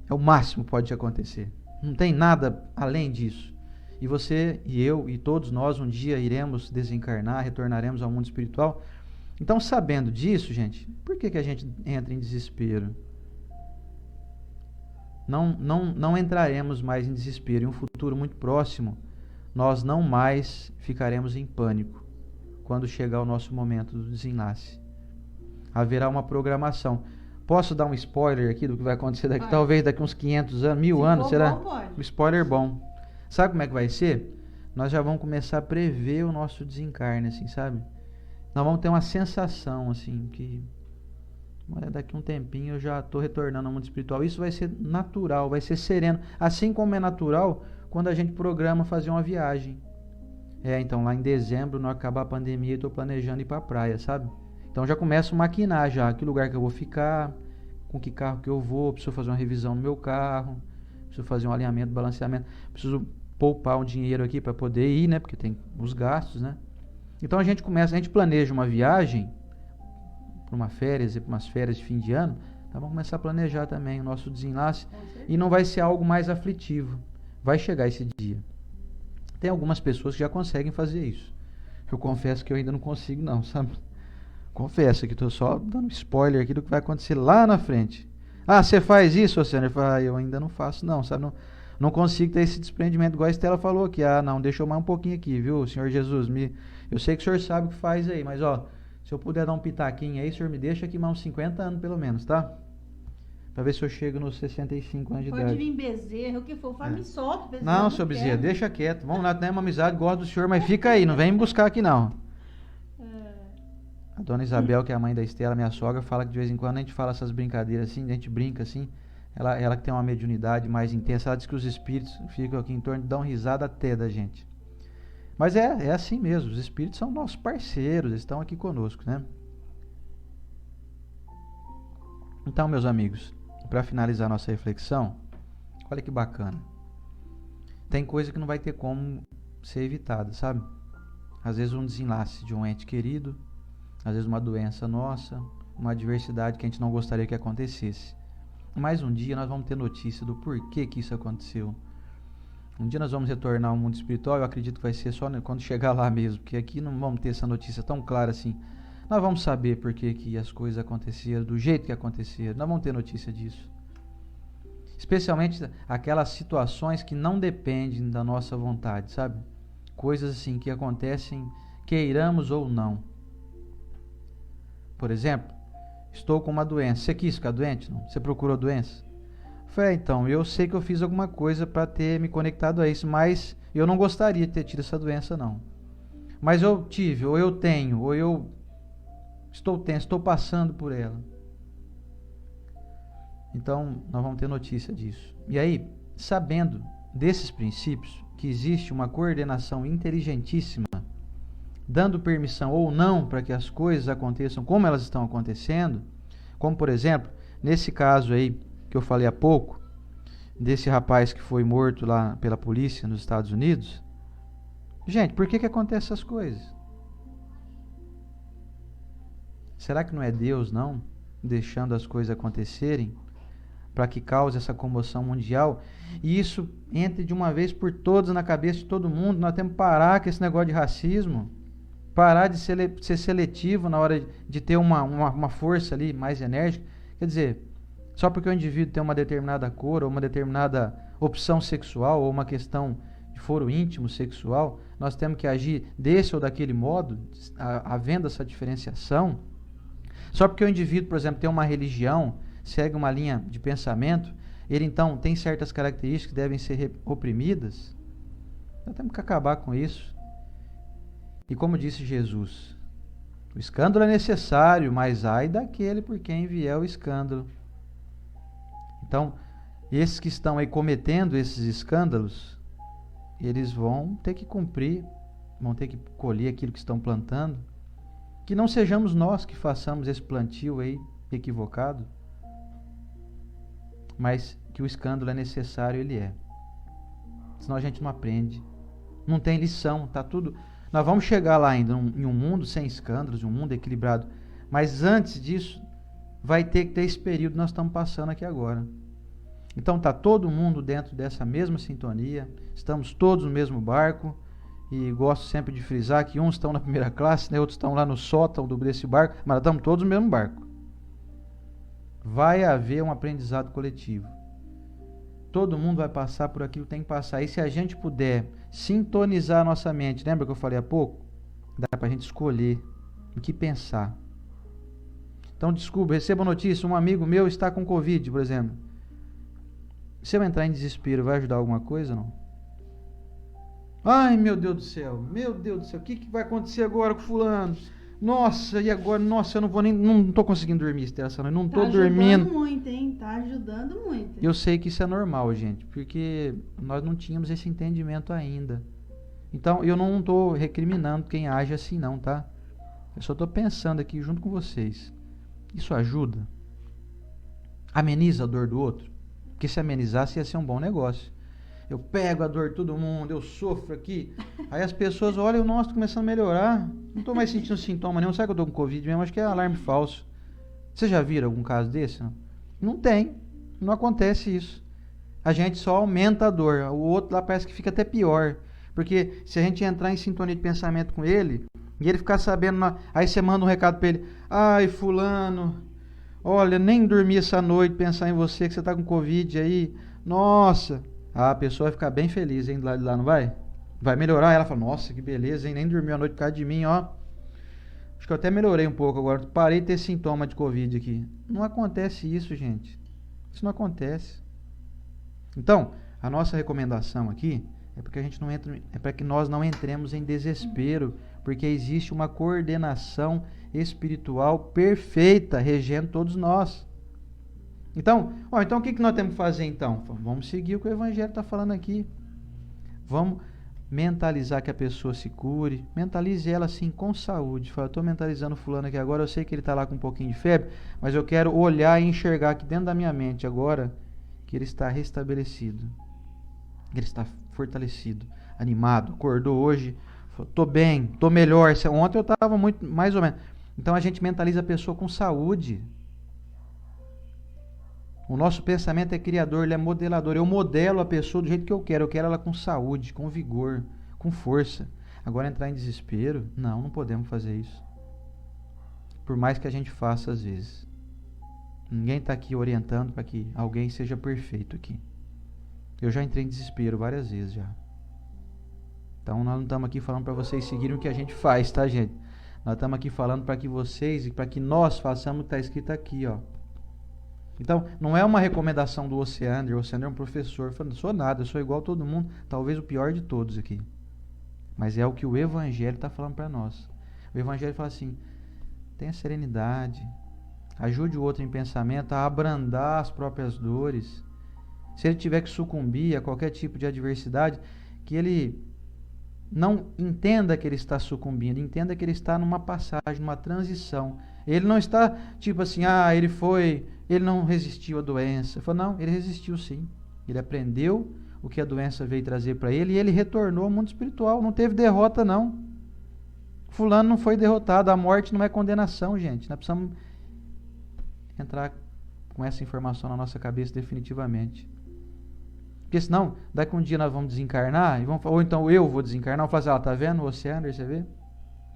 É o máximo que pode acontecer. Não tem nada além disso. E você e eu e todos nós um dia iremos desencarnar, retornaremos ao mundo espiritual. Então, sabendo disso, gente, por que a gente entra em desespero? Não entraremos mais em desespero. Em um futuro muito próximo, nós não mais ficaremos em pânico quando chegar o nosso momento do desenlace. Haverá uma programação. Posso dar um spoiler aqui do que vai acontecer daqui, talvez daqui uns 500 anos, 1000 anos, será? Um spoiler bom. Sabe como é que vai ser? Nós já vamos começar a prever o nosso desencarne, assim, sabe? Nós vamos ter uma sensação, assim, que daqui um tempinho eu já estou retornando ao mundo espiritual. Isso vai ser natural, vai ser sereno. Assim como é natural quando a gente programa fazer uma viagem. Então lá em dezembro, não acabar a pandemia, eu estou planejando ir para a praia, sabe? Então já começo a maquinar já, que lugar que eu vou ficar, com que carro que eu vou, preciso fazer uma revisão no meu carro, preciso fazer um alinhamento, balanceamento, preciso poupar um dinheiro aqui para poder ir, né? Porque tem os gastos, né? Então a gente planeja uma viagem para umas férias de fim de ano, então vamos começar a planejar também o nosso desenlace e não vai ser algo mais aflitivo. Vai chegar esse dia. Tem algumas pessoas que já conseguem fazer isso. Eu confesso que eu ainda não consigo não, sabe? Confesso que estou só dando spoiler aqui do que vai acontecer lá na frente. Ah, você faz isso, Oceano? Eu ainda não faço não, sabe? Não consigo ter esse desprendimento, igual a Estela falou aqui. Ah, não, deixa eu mais um pouquinho aqui, viu, Senhor Jesus? Eu sei que o Senhor sabe o que faz aí, mas ó, se eu puder dar um pitaquinho aí, o Senhor me deixa aqui mais uns 50 anos pelo menos, tá? Pra ver se eu chego nos 65 anos de idade. Pode vir Bezerra, o que for, me solta, Bezerra. Não, seu Bezerra, deixa quieto. Vamos lá, tem uma amizade, gosto do senhor, mas fica aí, não vem me buscar aqui não. A dona Isabel, que é a mãe da Estela, minha sogra, fala que de vez em quando a gente fala essas brincadeiras assim, a gente brinca assim. Ela que tem uma mediunidade mais intensa, ela diz que os espíritos ficam aqui em torno e dão risada até da gente. Mas é assim mesmo, os espíritos são nossos parceiros, eles estão aqui conosco, né? Então, meus amigos, para finalizar nossa reflexão, olha que bacana. Tem coisa que não vai ter como ser evitada, sabe? Às vezes um desenlace de um ente querido, às vezes uma doença nossa, uma adversidade que a gente não gostaria que acontecesse. Mas um dia nós vamos ter notícia do porquê que isso aconteceu. Um dia nós vamos retornar ao mundo espiritual, eu acredito que vai ser só quando chegar lá mesmo, porque aqui não vamos ter essa notícia tão clara assim. Nós vamos saber por que as coisas aconteceram, do jeito que aconteceram, nós vamos ter notícia disso. Especialmente aquelas situações que não dependem da nossa vontade, sabe? Coisas assim que acontecem, queiramos ou não. Por exemplo, estou com uma doença. Você quis ficar doente? Não? Você procurou doença? Falei, então, eu sei que eu fiz alguma coisa para ter me conectado a isso, mas eu não gostaria de ter tido essa doença, não. Mas eu tive, ou eu tenho, ou eu estou tenso, estou passando por ela. Então, nós vamos ter notícia disso. E aí, sabendo desses princípios, que existe uma coordenação inteligentíssima, dando permissão ou não para que as coisas aconteçam como elas estão acontecendo, como por exemplo, nesse caso aí, que eu falei há pouco, desse rapaz que foi morto lá pela polícia nos Estados Unidos. Gente, por que acontecem essas coisas? Será que não é Deus, não, deixando as coisas acontecerem para que cause essa comoção mundial? E isso entre de uma vez por todas na cabeça de todo mundo. Nós temos que parar com esse negócio de racismo, parar de ser seletivo na hora de ter uma força ali mais enérgica. Quer dizer, só porque o indivíduo tem uma determinada cor, ou uma determinada opção sexual, ou uma questão de foro íntimo sexual, nós temos que agir desse ou daquele modo, havendo essa diferenciação. Só porque o indivíduo, por exemplo, tem uma religião, segue uma linha de pensamento, ele então tem certas características que devem ser oprimidas. Nós temos que acabar com isso. E como disse Jesus, o escândalo é necessário, mas ai daquele por quem vier o escândalo. Então, esses que estão aí cometendo esses escândalos, eles vão ter que cumprir, vão ter que colher aquilo que estão plantando. Que não sejamos nós que façamos esse plantio aí equivocado, mas que o escândalo é necessário, ele é. Senão a gente não aprende. Não tem lição, tá tudo... Nós vamos chegar lá ainda em um mundo sem escândalos, um mundo equilibrado. Mas antes disso, vai ter que ter esse período que nós estamos passando aqui agora. Então está todo mundo dentro dessa mesma sintonia, estamos todos no mesmo barco, e gosto sempre de frisar que uns estão na primeira classe, né, outros estão lá no sótão desse barco, mas estamos todos no mesmo barco. Vai haver um aprendizado coletivo. Todo mundo vai passar por aquilo que tem que passar. E se a gente puder sintonizar a nossa mente, lembra que eu falei há pouco? Dá para a gente escolher o que pensar. Então, desculpa, recebo a notícia, um amigo meu está com Covid, por exemplo. Se eu entrar em desespero, vai ajudar alguma coisa, não? Ai, meu Deus do céu, o que vai acontecer agora com fulano? Nossa, e agora? Nossa, eu não estou conseguindo dormir essa noite, não estou dormindo. Tá ajudando muito, hein? Tá ajudando muito. Eu sei que isso é normal, gente, porque nós não tínhamos esse entendimento ainda. Então, eu não estou recriminando quem age assim não, tá? Eu só estou pensando aqui junto com vocês. Isso ajuda? Ameniza a dor do outro? Porque se amenizasse ia ser um bom negócio. Eu pego a dor de todo mundo, eu sofro aqui. Aí as pessoas olham, nossa, tô começando a melhorar. Não estou mais sentindo sintoma nenhum. Sabe que eu estou com Covid mesmo? Acho que é alarme falso. Você já viram algum caso desse? Não? Não tem. Não acontece isso. A gente só aumenta a dor. O outro lá parece que fica até pior. Porque se a gente entrar em sintonia de pensamento com ele, e ele ficar sabendo, aí você manda um recado para ele. Ai, fulano, olha, nem dormi essa noite pensar em você, que você está com Covid aí. Nossa... A pessoa vai ficar bem feliz, hein, do lado de lá, não vai? Vai melhorar. Ela fala, nossa, que beleza, hein? Nem dormiu a noite por causa de mim, ó. Acho que eu até melhorei um pouco agora. Parei de ter sintoma de Covid aqui. Não acontece isso, gente. Isso não acontece. Então, a nossa recomendação aqui é porque a gente não entra, é para que nós não entremos em desespero, porque existe uma coordenação espiritual perfeita regendo todos nós. Então, então o que nós temos que fazer então? Vamos seguir o que o Evangelho está falando aqui. Vamos mentalizar que a pessoa se cure. Mentalize ela assim com saúde. Fala, eu estou mentalizando fulano aqui agora, eu sei que ele está lá com um pouquinho de febre, mas eu quero olhar e enxergar aqui dentro da minha mente agora que ele está restabelecido. Ele está fortalecido, animado, acordou hoje, estou bem, estou melhor. Ontem eu estava muito, mais ou menos. Então a gente mentaliza a pessoa com saúde. O nosso pensamento é criador, ele é modelador. Eu modelo a pessoa do jeito que eu quero ela com saúde, com vigor, com força. Agora entrar em desespero, não podemos fazer isso. Por mais que a gente faça às vezes. Ninguém está aqui orientando para que alguém seja perfeito aqui. Eu já entrei em desespero várias vezes já. Então nós não estamos aqui falando para vocês seguirem o que a gente faz, tá, gente? Nós estamos aqui falando para que vocês e para que nós façamos o que está escrito aqui, ó. Então, não é uma recomendação do Ociander. O Ociander é um professor. Eu não sou nada, eu sou igual a todo mundo. Talvez o pior de todos aqui. Mas é o que o Evangelho está falando para nós. O Evangelho fala assim: tenha serenidade, ajude o outro em pensamento a abrandar as próprias dores. Se ele tiver que sucumbir a qualquer tipo de adversidade, que ele não entenda que ele está sucumbindo, entenda que ele está numa passagem, numa transição. Ele não está tipo assim, ele não resistiu à doença. Ele falou, não, ele resistiu sim. Ele aprendeu o que a doença veio trazer para ele e ele retornou ao mundo espiritual. Não teve derrota, não. Fulano não foi derrotado. A morte não é condenação, gente. Nós precisamos entrar com essa informação na nossa cabeça definitivamente. Porque senão, daqui um dia nós vamos desencarnar, ou então eu vou desencarnar, vou falar assim, tá vendo o Ociander, você vê?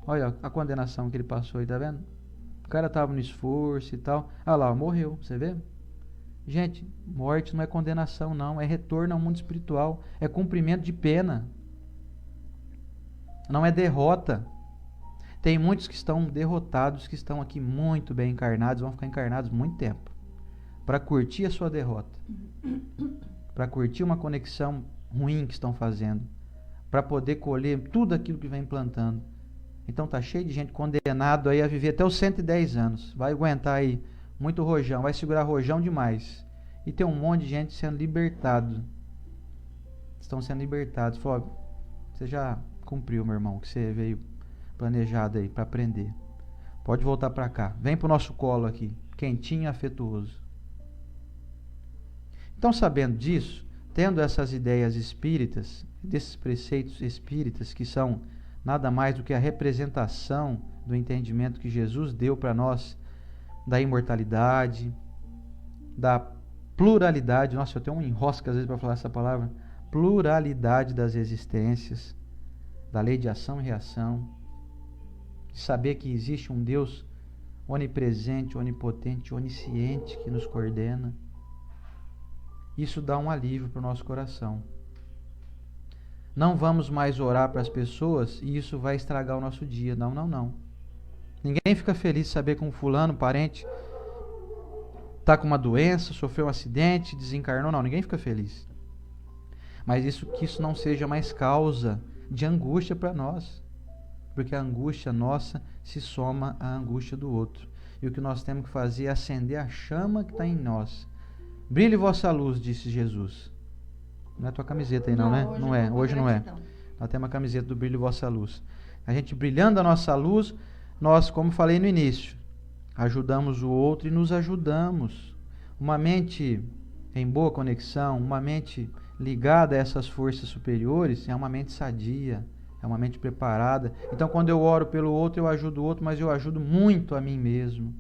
Olha a condenação que ele passou aí, tá vendo? O cara estava no esforço e tal. Lá, morreu, você vê? Gente, morte não é condenação, não. É retorno ao mundo espiritual. É cumprimento de pena. Não é derrota. Tem muitos que estão derrotados, que estão aqui muito bem encarnados, vão ficar encarnados muito tempo. Para curtir a sua derrota. Para curtir uma conexão ruim que estão fazendo. Para poder colher tudo aquilo que vem plantando. Então tá cheio de gente condenado aí a viver até os 110 anos. Vai aguentar aí muito rojão, vai segurar rojão demais. E tem um monte de gente sendo libertado. Estão sendo libertados. Falou, você já cumpriu, meu irmão, o que você veio planejado aí para aprender. Pode voltar para cá. Vem pro nosso colo aqui, quentinho e afetuoso. Então, sabendo disso, tendo essas ideias espíritas, desses preceitos espíritas que são nada mais do que a representação do entendimento que Jesus deu para nós da imortalidade, da pluralidade. Nossa, eu tenho um enrosco às vezes para falar essa palavra. Pluralidade das existências, da lei de ação e reação, de saber que existe um Deus onipresente, onipotente, onisciente que nos coordena. Isso dá um alívio para o nosso coração. Não vamos mais orar para as pessoas e isso vai estragar o nosso dia. Não, não, não. Ninguém fica feliz de saber que um fulano, parente, está com uma doença, sofreu um acidente, desencarnou. Não, ninguém fica feliz. Mas que isso não seja mais causa de angústia para nós. Porque a angústia nossa se soma à angústia do outro. E o que nós temos que fazer é acender a chama que está em nós. Brilhe vossa luz, disse Jesus. Não é a tua camiseta aí não, né? Não é, hoje não é. Nós temos a camiseta do Brilhe vossa luz. A gente brilhando a nossa luz, nós, como falei no início, ajudamos o outro e nos ajudamos. Uma mente em boa conexão, uma mente ligada a essas forças superiores, é uma mente sadia, é uma mente preparada. Então, quando eu oro pelo outro, eu ajudo o outro, mas eu ajudo muito a mim mesmo.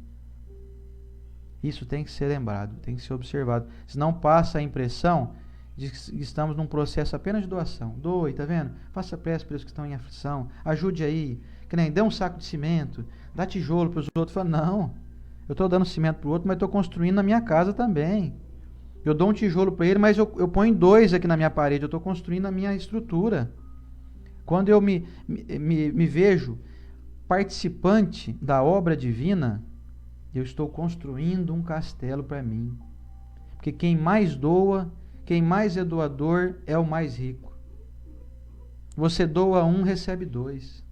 Isso tem que ser lembrado, tem que ser observado. Senão passa a impressão de que estamos num processo apenas de doação. Doe, tá vendo? Faça prece para os que estão em aflição. Ajude aí. Que nem dê um saco de cimento, dá tijolo para os outros. Fala, não, eu estou dando cimento para o outro, mas estou construindo na minha casa também. Eu dou um tijolo para ele, mas eu ponho 2 aqui na minha parede. Eu estou construindo a minha estrutura. Quando eu me vejo participante da obra divina, eu estou construindo um castelo para mim. Porque quem mais doa, quem mais é doador, é o mais rico. Você doa 1, recebe 2.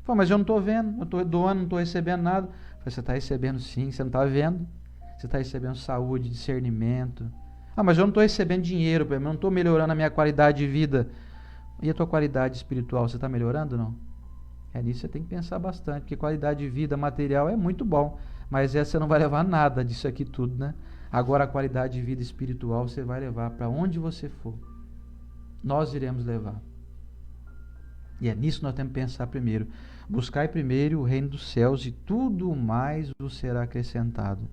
Pô, mas eu não estou vendo, eu estou doando, não estou recebendo nada. Você está recebendo sim, você não está vendo. Você está recebendo saúde, discernimento. Mas eu não estou recebendo dinheiro, eu não estou melhorando a minha qualidade de vida. E a tua qualidade espiritual, você está melhorando ou não? Nisso você tem que pensar bastante, porque qualidade de vida material é muito bom, mas você não vai levar nada disso aqui tudo, né? Agora a qualidade de vida espiritual você vai levar para onde você for. Nós iremos levar. E é nisso que nós temos que pensar primeiro. Buscai primeiro o reino dos céus e tudo mais vos será acrescentado.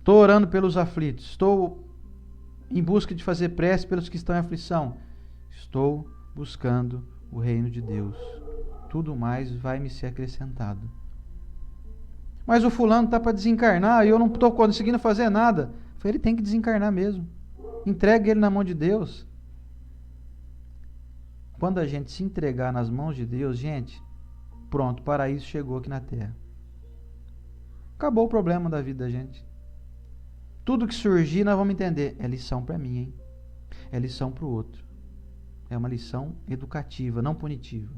Estou orando pelos aflitos. Estou em busca de fazer prece pelos que estão em aflição. Estou buscando o reino de Deus. Tudo mais vai me ser acrescentado. Mas o fulano está para desencarnar e eu não estou conseguindo fazer nada. Ele tem que desencarnar mesmo. Entregue ele na mão de Deus. Quando a gente se entregar nas mãos de Deus, gente, pronto, o paraíso chegou aqui na Terra. Acabou o problema da vida da gente. Tudo que surgir, nós vamos entender. É lição para mim, hein? É lição para o outro. É uma lição educativa, não punitiva.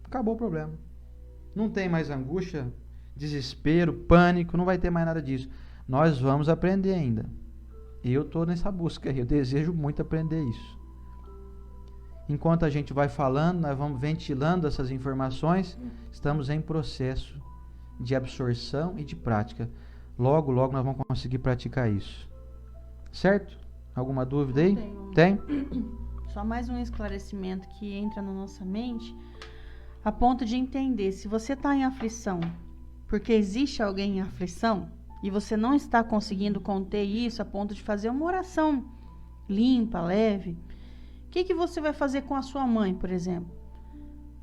Acabou o problema. Não tem mais angústia, desespero, pânico, não vai ter mais nada disso. Nós vamos aprender ainda. Eu estou nessa busca, eu desejo muito aprender isso. Enquanto a gente vai falando, nós vamos ventilando essas informações, estamos em processo de absorção e de prática. Logo, logo nós vamos conseguir praticar isso. Certo? Alguma dúvida aí? Tem? Só mais um esclarecimento que entra na nossa mente, a ponto de entender, se você está em aflição, porque existe alguém em aflição, e você não está conseguindo conter isso a ponto de fazer uma oração limpa, leve, o que você vai fazer com a sua mãe, por exemplo?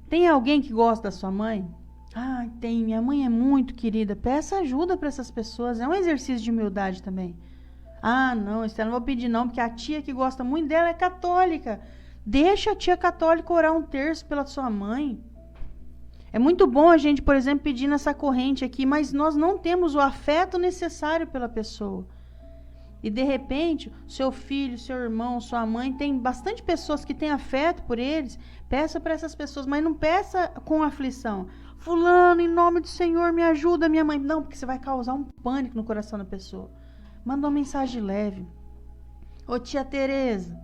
Tem alguém que gosta da sua mãe? Ah, tem. Minha mãe é muito querida. Peça ajuda para essas pessoas. É um exercício de humildade também. Ah, não, Estela, não vou pedir não, porque a tia que gosta muito dela é católica. Deixa a tia católica orar um terço pela sua mãe. É muito bom a gente, por exemplo, pedir nessa corrente aqui, mas nós não temos o afeto necessário pela pessoa. E de repente, seu filho, seu irmão, sua mãe, tem bastante pessoas que têm afeto por eles. Peça para essas pessoas, mas não peça com aflição. Fulano, em nome do Senhor, me ajuda, minha mãe. Não, porque você vai causar um pânico no coração da pessoa. Manda uma mensagem leve. Ô tia Tereza,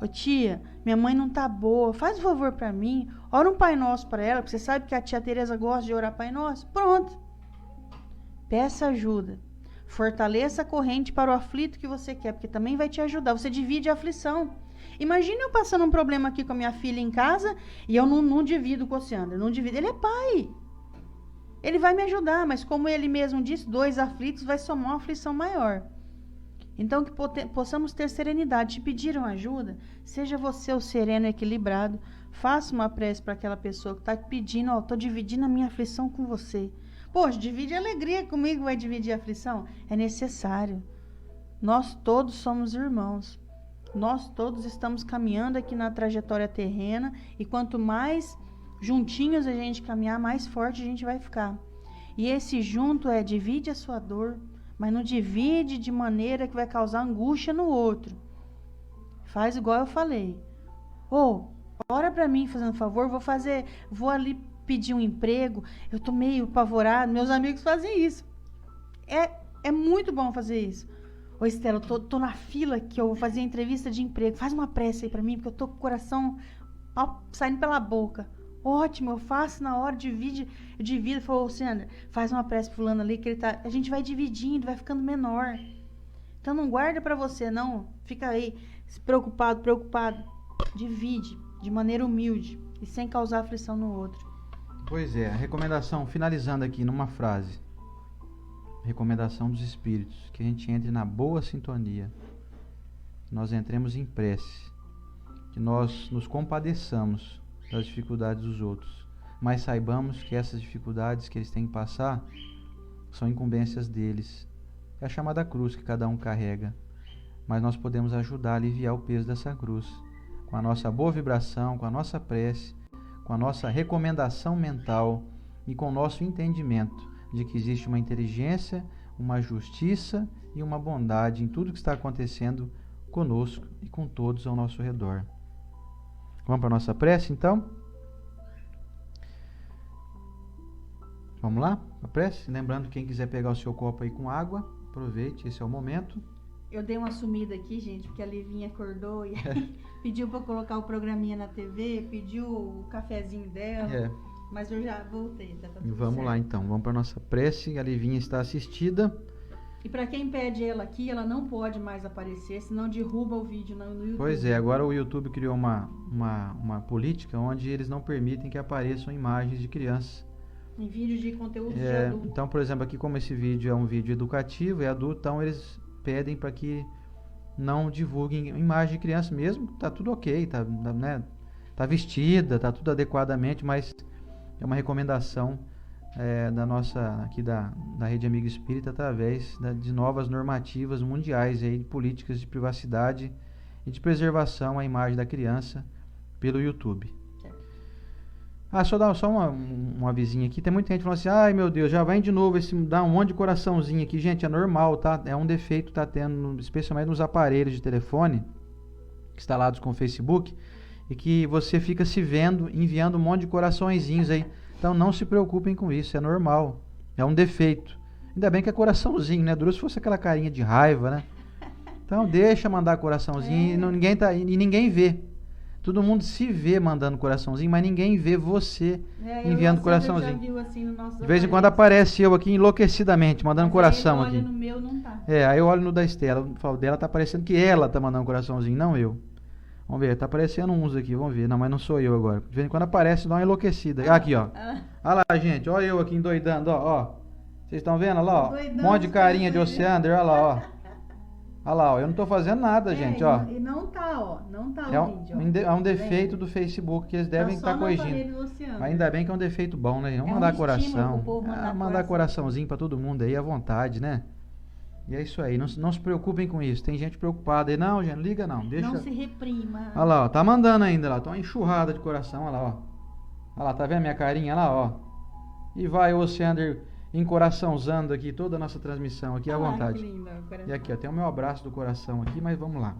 ô tia, minha mãe não tá boa, faz um favor para mim. Ora um Pai Nosso para ela, porque você sabe que a tia Tereza gosta de orar Pai Nosso. Pronto. Peça ajuda. Fortaleça a corrente para o aflito que você quer, porque também vai te ajudar. Você divide a aflição. Imagina eu passando um problema aqui com a minha filha em casa e eu não divido com o Oceano. Não divido. Ele é pai. Ele vai me ajudar, mas como ele mesmo disse, 2 aflitos vai somar uma aflição maior. Então que possamos ter serenidade. Te pediram ajuda? Seja você o sereno e equilibrado. Faça uma prece para aquela pessoa que está pedindo. Ó, estou dividindo a minha aflição com você. Poxa, divide a alegria comigo, vai dividir a aflição? É necessário. Nós todos somos irmãos. Nós todos estamos caminhando aqui na trajetória terrena e quanto mais juntinhos a gente caminhar, mais forte a gente vai ficar. E esse junto divide a sua dor, mas não divide de maneira que vai causar angústia no outro. Faz igual eu falei. Ora para mim, fazendo favor, vou ali pedir um emprego, eu tô meio apavorado, meus amigos fazem isso. É muito bom fazer isso. Ô Estela, eu tô na fila que eu vou fazer entrevista de emprego, faz uma prece aí pra mim, porque eu tô com o coração saindo pela boca. Ótimo, eu faço na hora, eu divido. Falou, Sandra, faz uma prece pro fulano ali, que a gente vai dividindo, vai ficando menor. Então não guarda pra você, não. Fica aí preocupado. Divide de maneira humilde e sem causar aflição no outro. Pois é, a recomendação, finalizando aqui numa frase. Recomendação dos espíritos, que a gente entre na boa sintonia, que nós entremos em prece, que nós nos compadeçamos das dificuldades dos outros, mas saibamos que essas dificuldades que eles têm que passar são incumbências deles. É a chamada cruz que cada um carrega, mas nós podemos ajudar a aliviar o peso dessa cruz, com a nossa boa vibração, com a nossa prece, com a nossa recomendação mental e com o nosso entendimento de que existe uma inteligência, uma justiça e uma bondade em tudo que está acontecendo conosco e com todos ao nosso redor. Vamos para a nossa prece, então? Vamos lá? A prece? Lembrando, quem quiser pegar o seu copo aí com água, aproveite, esse é o momento. Eu dei uma sumida aqui, gente, porque a Livinha acordou e pediu para colocar o programinha na TV, pediu o cafezinho dela, mas eu já voltei. Tá vamos certo. Lá então, vamos para a nossa prece, a Livinha está assistida. E para quem pede ela aqui, ela não pode mais aparecer, senão derruba o vídeo no YouTube. Pois é, agora o YouTube criou uma política onde eles não permitem que apareçam imagens de crianças Em vídeos de conteúdo de adulto. Então, por exemplo, aqui como esse vídeo é um vídeo educativo, é adulto, então eles pedem para que não divulguem imagem de criança mesmo, tá tudo ok, né, tá vestida, tá tudo adequadamente, mas é uma recomendação da nossa, aqui da Rede Amigo Espírita, através de novas normativas mundiais aí, de políticas de privacidade e de preservação à imagem da criança pelo YouTube. Só dar uma avisinha aqui. Tem muita gente falando assim: ai meu Deus, já vai de novo dá um monte de coraçãozinho aqui. Gente, é normal, tá? É um defeito que tá tendo, especialmente nos aparelhos de telefone instalados com o Facebook, e que você fica se vendo, enviando um monte de coraçõezinhos aí. Então não se preocupem com isso, é normal. É um defeito. Ainda bem que é coraçãozinho, né? Duro se fosse aquela carinha de raiva, né? Então deixa mandar coraçãozinho e ninguém vê. Todo mundo se vê mandando coraçãozinho, mas ninguém vê você enviando coraçãozinho. Já viu assim no nosso de vez em quando aparece eu aqui enlouquecidamente, mandando coração aqui. No meu não tá. Aí eu olho no da Estela, eu falo dela, tá parecendo que ela tá mandando coraçãozinho, não eu. Vamos ver, tá aparecendo uns aqui, vamos ver. Não, mas não sou eu agora. De vez em quando aparece, dá uma enlouquecida. Aqui, ó. Olha lá, gente, olha eu aqui endoidando, ó. Vocês estão vendo, olha lá, ó. Um monte de carinha de Oceander, olha lá, ó. Olha lá, ó, eu não tô fazendo nada, gente, ó. E não tá, ó. Não tá o vídeo. É um defeito do Facebook que eles devem estar corrigindo. Mas ainda bem que é um defeito bom, né? Vamos mandar coração. Mandar coraçãozinho pra todo mundo aí à vontade, né? E é isso aí, não se preocupem com isso. Tem gente preocupada aí. Não, gente, liga não. Deixa... Não se reprima. Olha lá, ó, tá mandando ainda lá. Tá uma enxurrada de coração, olha lá, ó. Olha lá, tá vendo minha carinha? Olha lá, ó. E vai o Oceander encoraçãozando aqui toda a nossa transmissão aqui à vontade. Que lindo, e aqui, ó, tem o meu abraço do coração aqui, mas vamos lá.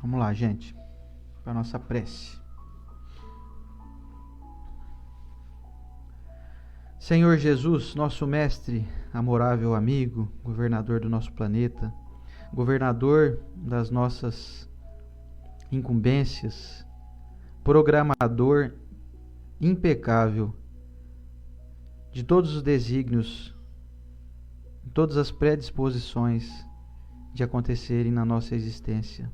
Vamos lá, gente. Para nossa prece. Senhor Jesus, nosso mestre, amorável amigo, governador do nosso planeta, governador das nossas incumbências, programador impecável de todos os desígnios, todas as predisposições de acontecerem na nossa existência.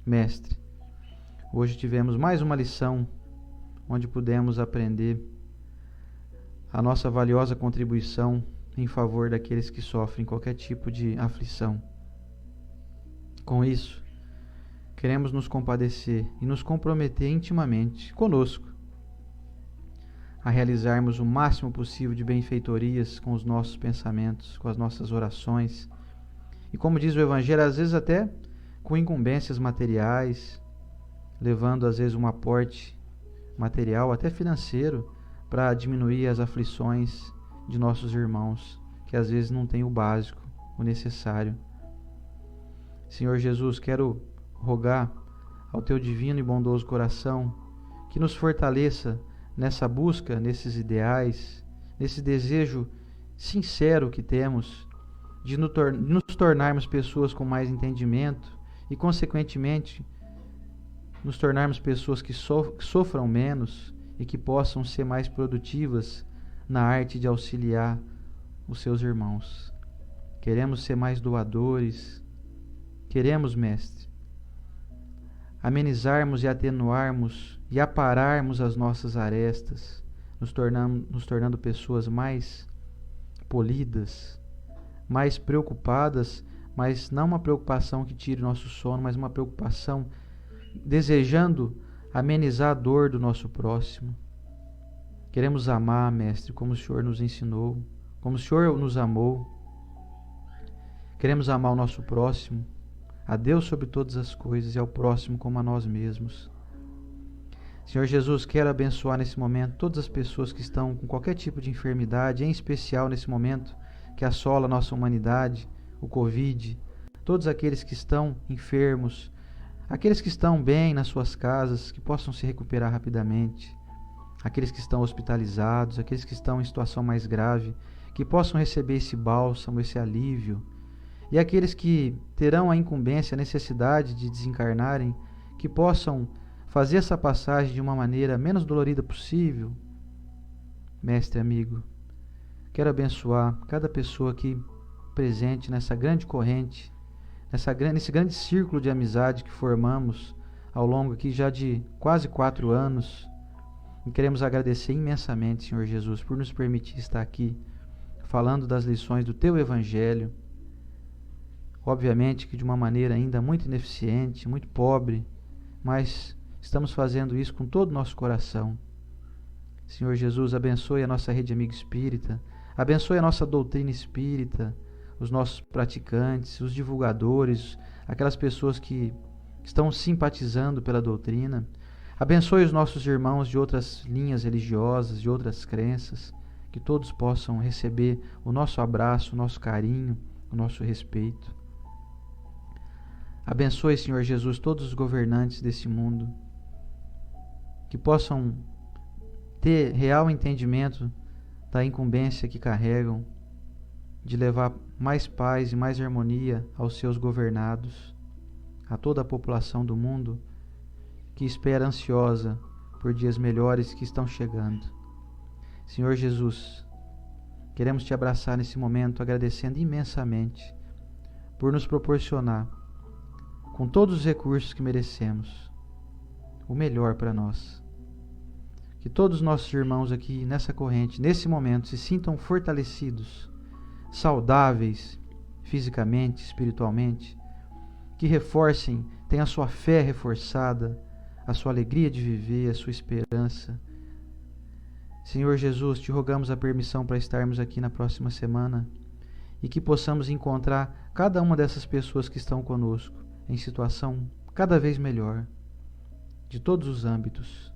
Mestre, hoje tivemos mais uma lição onde pudemos aprender a nossa valiosa contribuição em favor daqueles que sofrem qualquer tipo de aflição. Com isso, queremos nos compadecer e nos comprometer intimamente conosco a realizarmos o máximo possível de benfeitorias com os nossos pensamentos, com as nossas orações e, como diz o Evangelho, às vezes até com incumbências materiais, levando às vezes um aporte material, até financeiro, para diminuir as aflições de nossos irmãos, que às vezes não têm o básico, o necessário. Senhor Jesus, quero rogar ao Teu divino e bondoso coração que nos fortaleça nessa busca, nesses ideais, nesse desejo sincero que temos de nos tornarmos pessoas com mais entendimento e, consequentemente, nos tornarmos pessoas que sofram menos e que possam ser mais produtivas na arte de auxiliar os seus irmãos. Queremos ser mais doadores, queremos, Mestre, amenizarmos e atenuarmos e apararmos as nossas arestas, nos tornando pessoas mais polidas, mais preocupadas, mas não uma preocupação que tire nosso sono, mas uma preocupação desejando amenizar a dor do nosso próximo. Queremos amar, Mestre, como o Senhor nos ensinou, como o Senhor nos amou. Queremos amar o nosso próximo, a Deus sobre todas as coisas e ao próximo como a nós mesmos. Senhor Jesus, quero abençoar nesse momento todas as pessoas que estão com qualquer tipo de enfermidade, em especial nesse momento que assola a nossa humanidade, o Covid, todos aqueles que estão enfermos, aqueles que estão bem nas suas casas, que possam se recuperar rapidamente, aqueles que estão hospitalizados, aqueles que estão em situação mais grave, que possam receber esse bálsamo, esse alívio, e aqueles que terão a incumbência, a necessidade de desencarnarem, que possam fazer essa passagem de uma maneira menos dolorida possível. Mestre amigo, quero abençoar cada pessoa aqui presente nessa grande corrente, nesse grande círculo de amizade que formamos ao longo aqui já de quase 4 anos. E queremos agradecer imensamente, Senhor Jesus, por nos permitir estar aqui falando das lições do Teu Evangelho. Obviamente que de uma maneira ainda muito ineficiente, muito pobre, mas estamos fazendo isso com todo o nosso coração. Senhor Jesus, abençoe a nossa rede amiga espírita, abençoe a nossa doutrina espírita, os nossos praticantes, os divulgadores, aquelas pessoas que estão simpatizando pela doutrina. Abençoe os nossos irmãos de outras linhas religiosas, de outras crenças, que todos possam receber o nosso abraço, o nosso carinho, o nosso respeito. Abençoe, Senhor Jesus, todos os governantes desse mundo, que possam ter real entendimento da incumbência que carregam, de levar mais paz e mais harmonia aos seus governados, a toda a população do mundo que espera ansiosa por dias melhores que estão chegando. Senhor Jesus, queremos te abraçar nesse momento, agradecendo imensamente por nos proporcionar, com todos os recursos que merecemos, o melhor para nós. Que todos os nossos irmãos aqui nessa corrente, nesse momento, se sintam fortalecidos, saudáveis, fisicamente, espiritualmente, que reforcem, tenham a sua fé reforçada, a sua alegria de viver, a sua esperança. Senhor Jesus, te rogamos a permissão para estarmos aqui na próxima semana e que possamos encontrar cada uma dessas pessoas que estão conosco em situação cada vez melhor, de todos os âmbitos.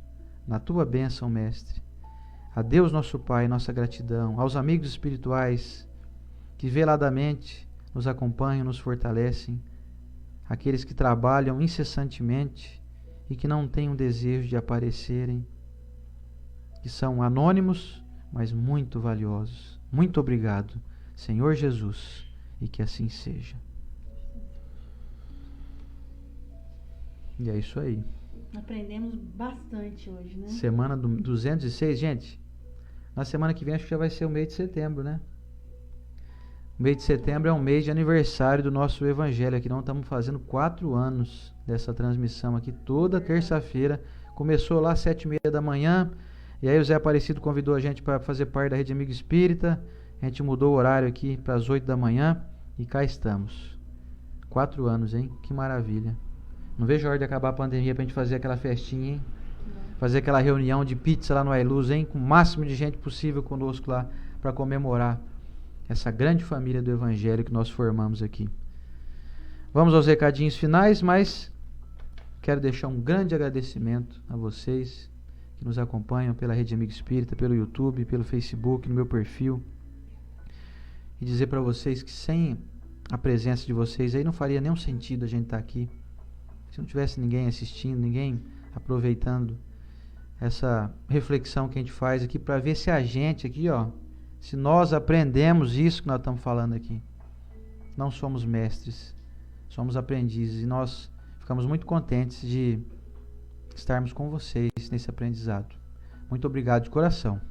Na tua bênção, Mestre. A Deus nosso Pai, nossa gratidão. Aos amigos espirituais que veladamente nos acompanham, nos fortalecem. Aqueles que trabalham incessantemente e que não têm o desejo de aparecerem. Que são anônimos, mas muito valiosos. Muito obrigado, Senhor Jesus, e que assim seja. E é isso aí. Aprendemos bastante hoje, né? Semana 206, gente. Na semana que vem acho que já vai ser o mês de setembro, né? O mês de setembro é um mês de aniversário do nosso Evangelho aqui. Nós estamos fazendo 4 anos dessa transmissão aqui, toda terça-feira. Começou lá às 7h30 da manhã. E aí o Zé Aparecido convidou a gente para fazer parte da Rede Amigo Espírita. A gente mudou o horário aqui para as 8 da manhã. E cá estamos. 4 anos, hein? Que maravilha. Não vejo a hora de acabar a pandemia pra gente fazer aquela festinha, hein? Fazer aquela reunião de pizza lá no iLuz, hein? Com o máximo de gente possível conosco lá para comemorar essa grande família do Evangelho que nós formamos aqui. Vamos aos recadinhos finais, mas quero deixar um grande agradecimento a vocês que nos acompanham pela Rede Amigo Espírita, pelo YouTube, pelo Facebook, no meu perfil. E dizer para vocês que sem a presença de vocês aí não faria nenhum sentido a gente estar aqui. Se não tivesse ninguém assistindo, ninguém aproveitando essa reflexão que a gente faz aqui para ver se a gente aqui, ó, se nós aprendemos isso que nós estamos falando aqui. Não somos mestres, somos aprendizes e nós ficamos muito contentes de estarmos com vocês nesse aprendizado. Muito obrigado de coração.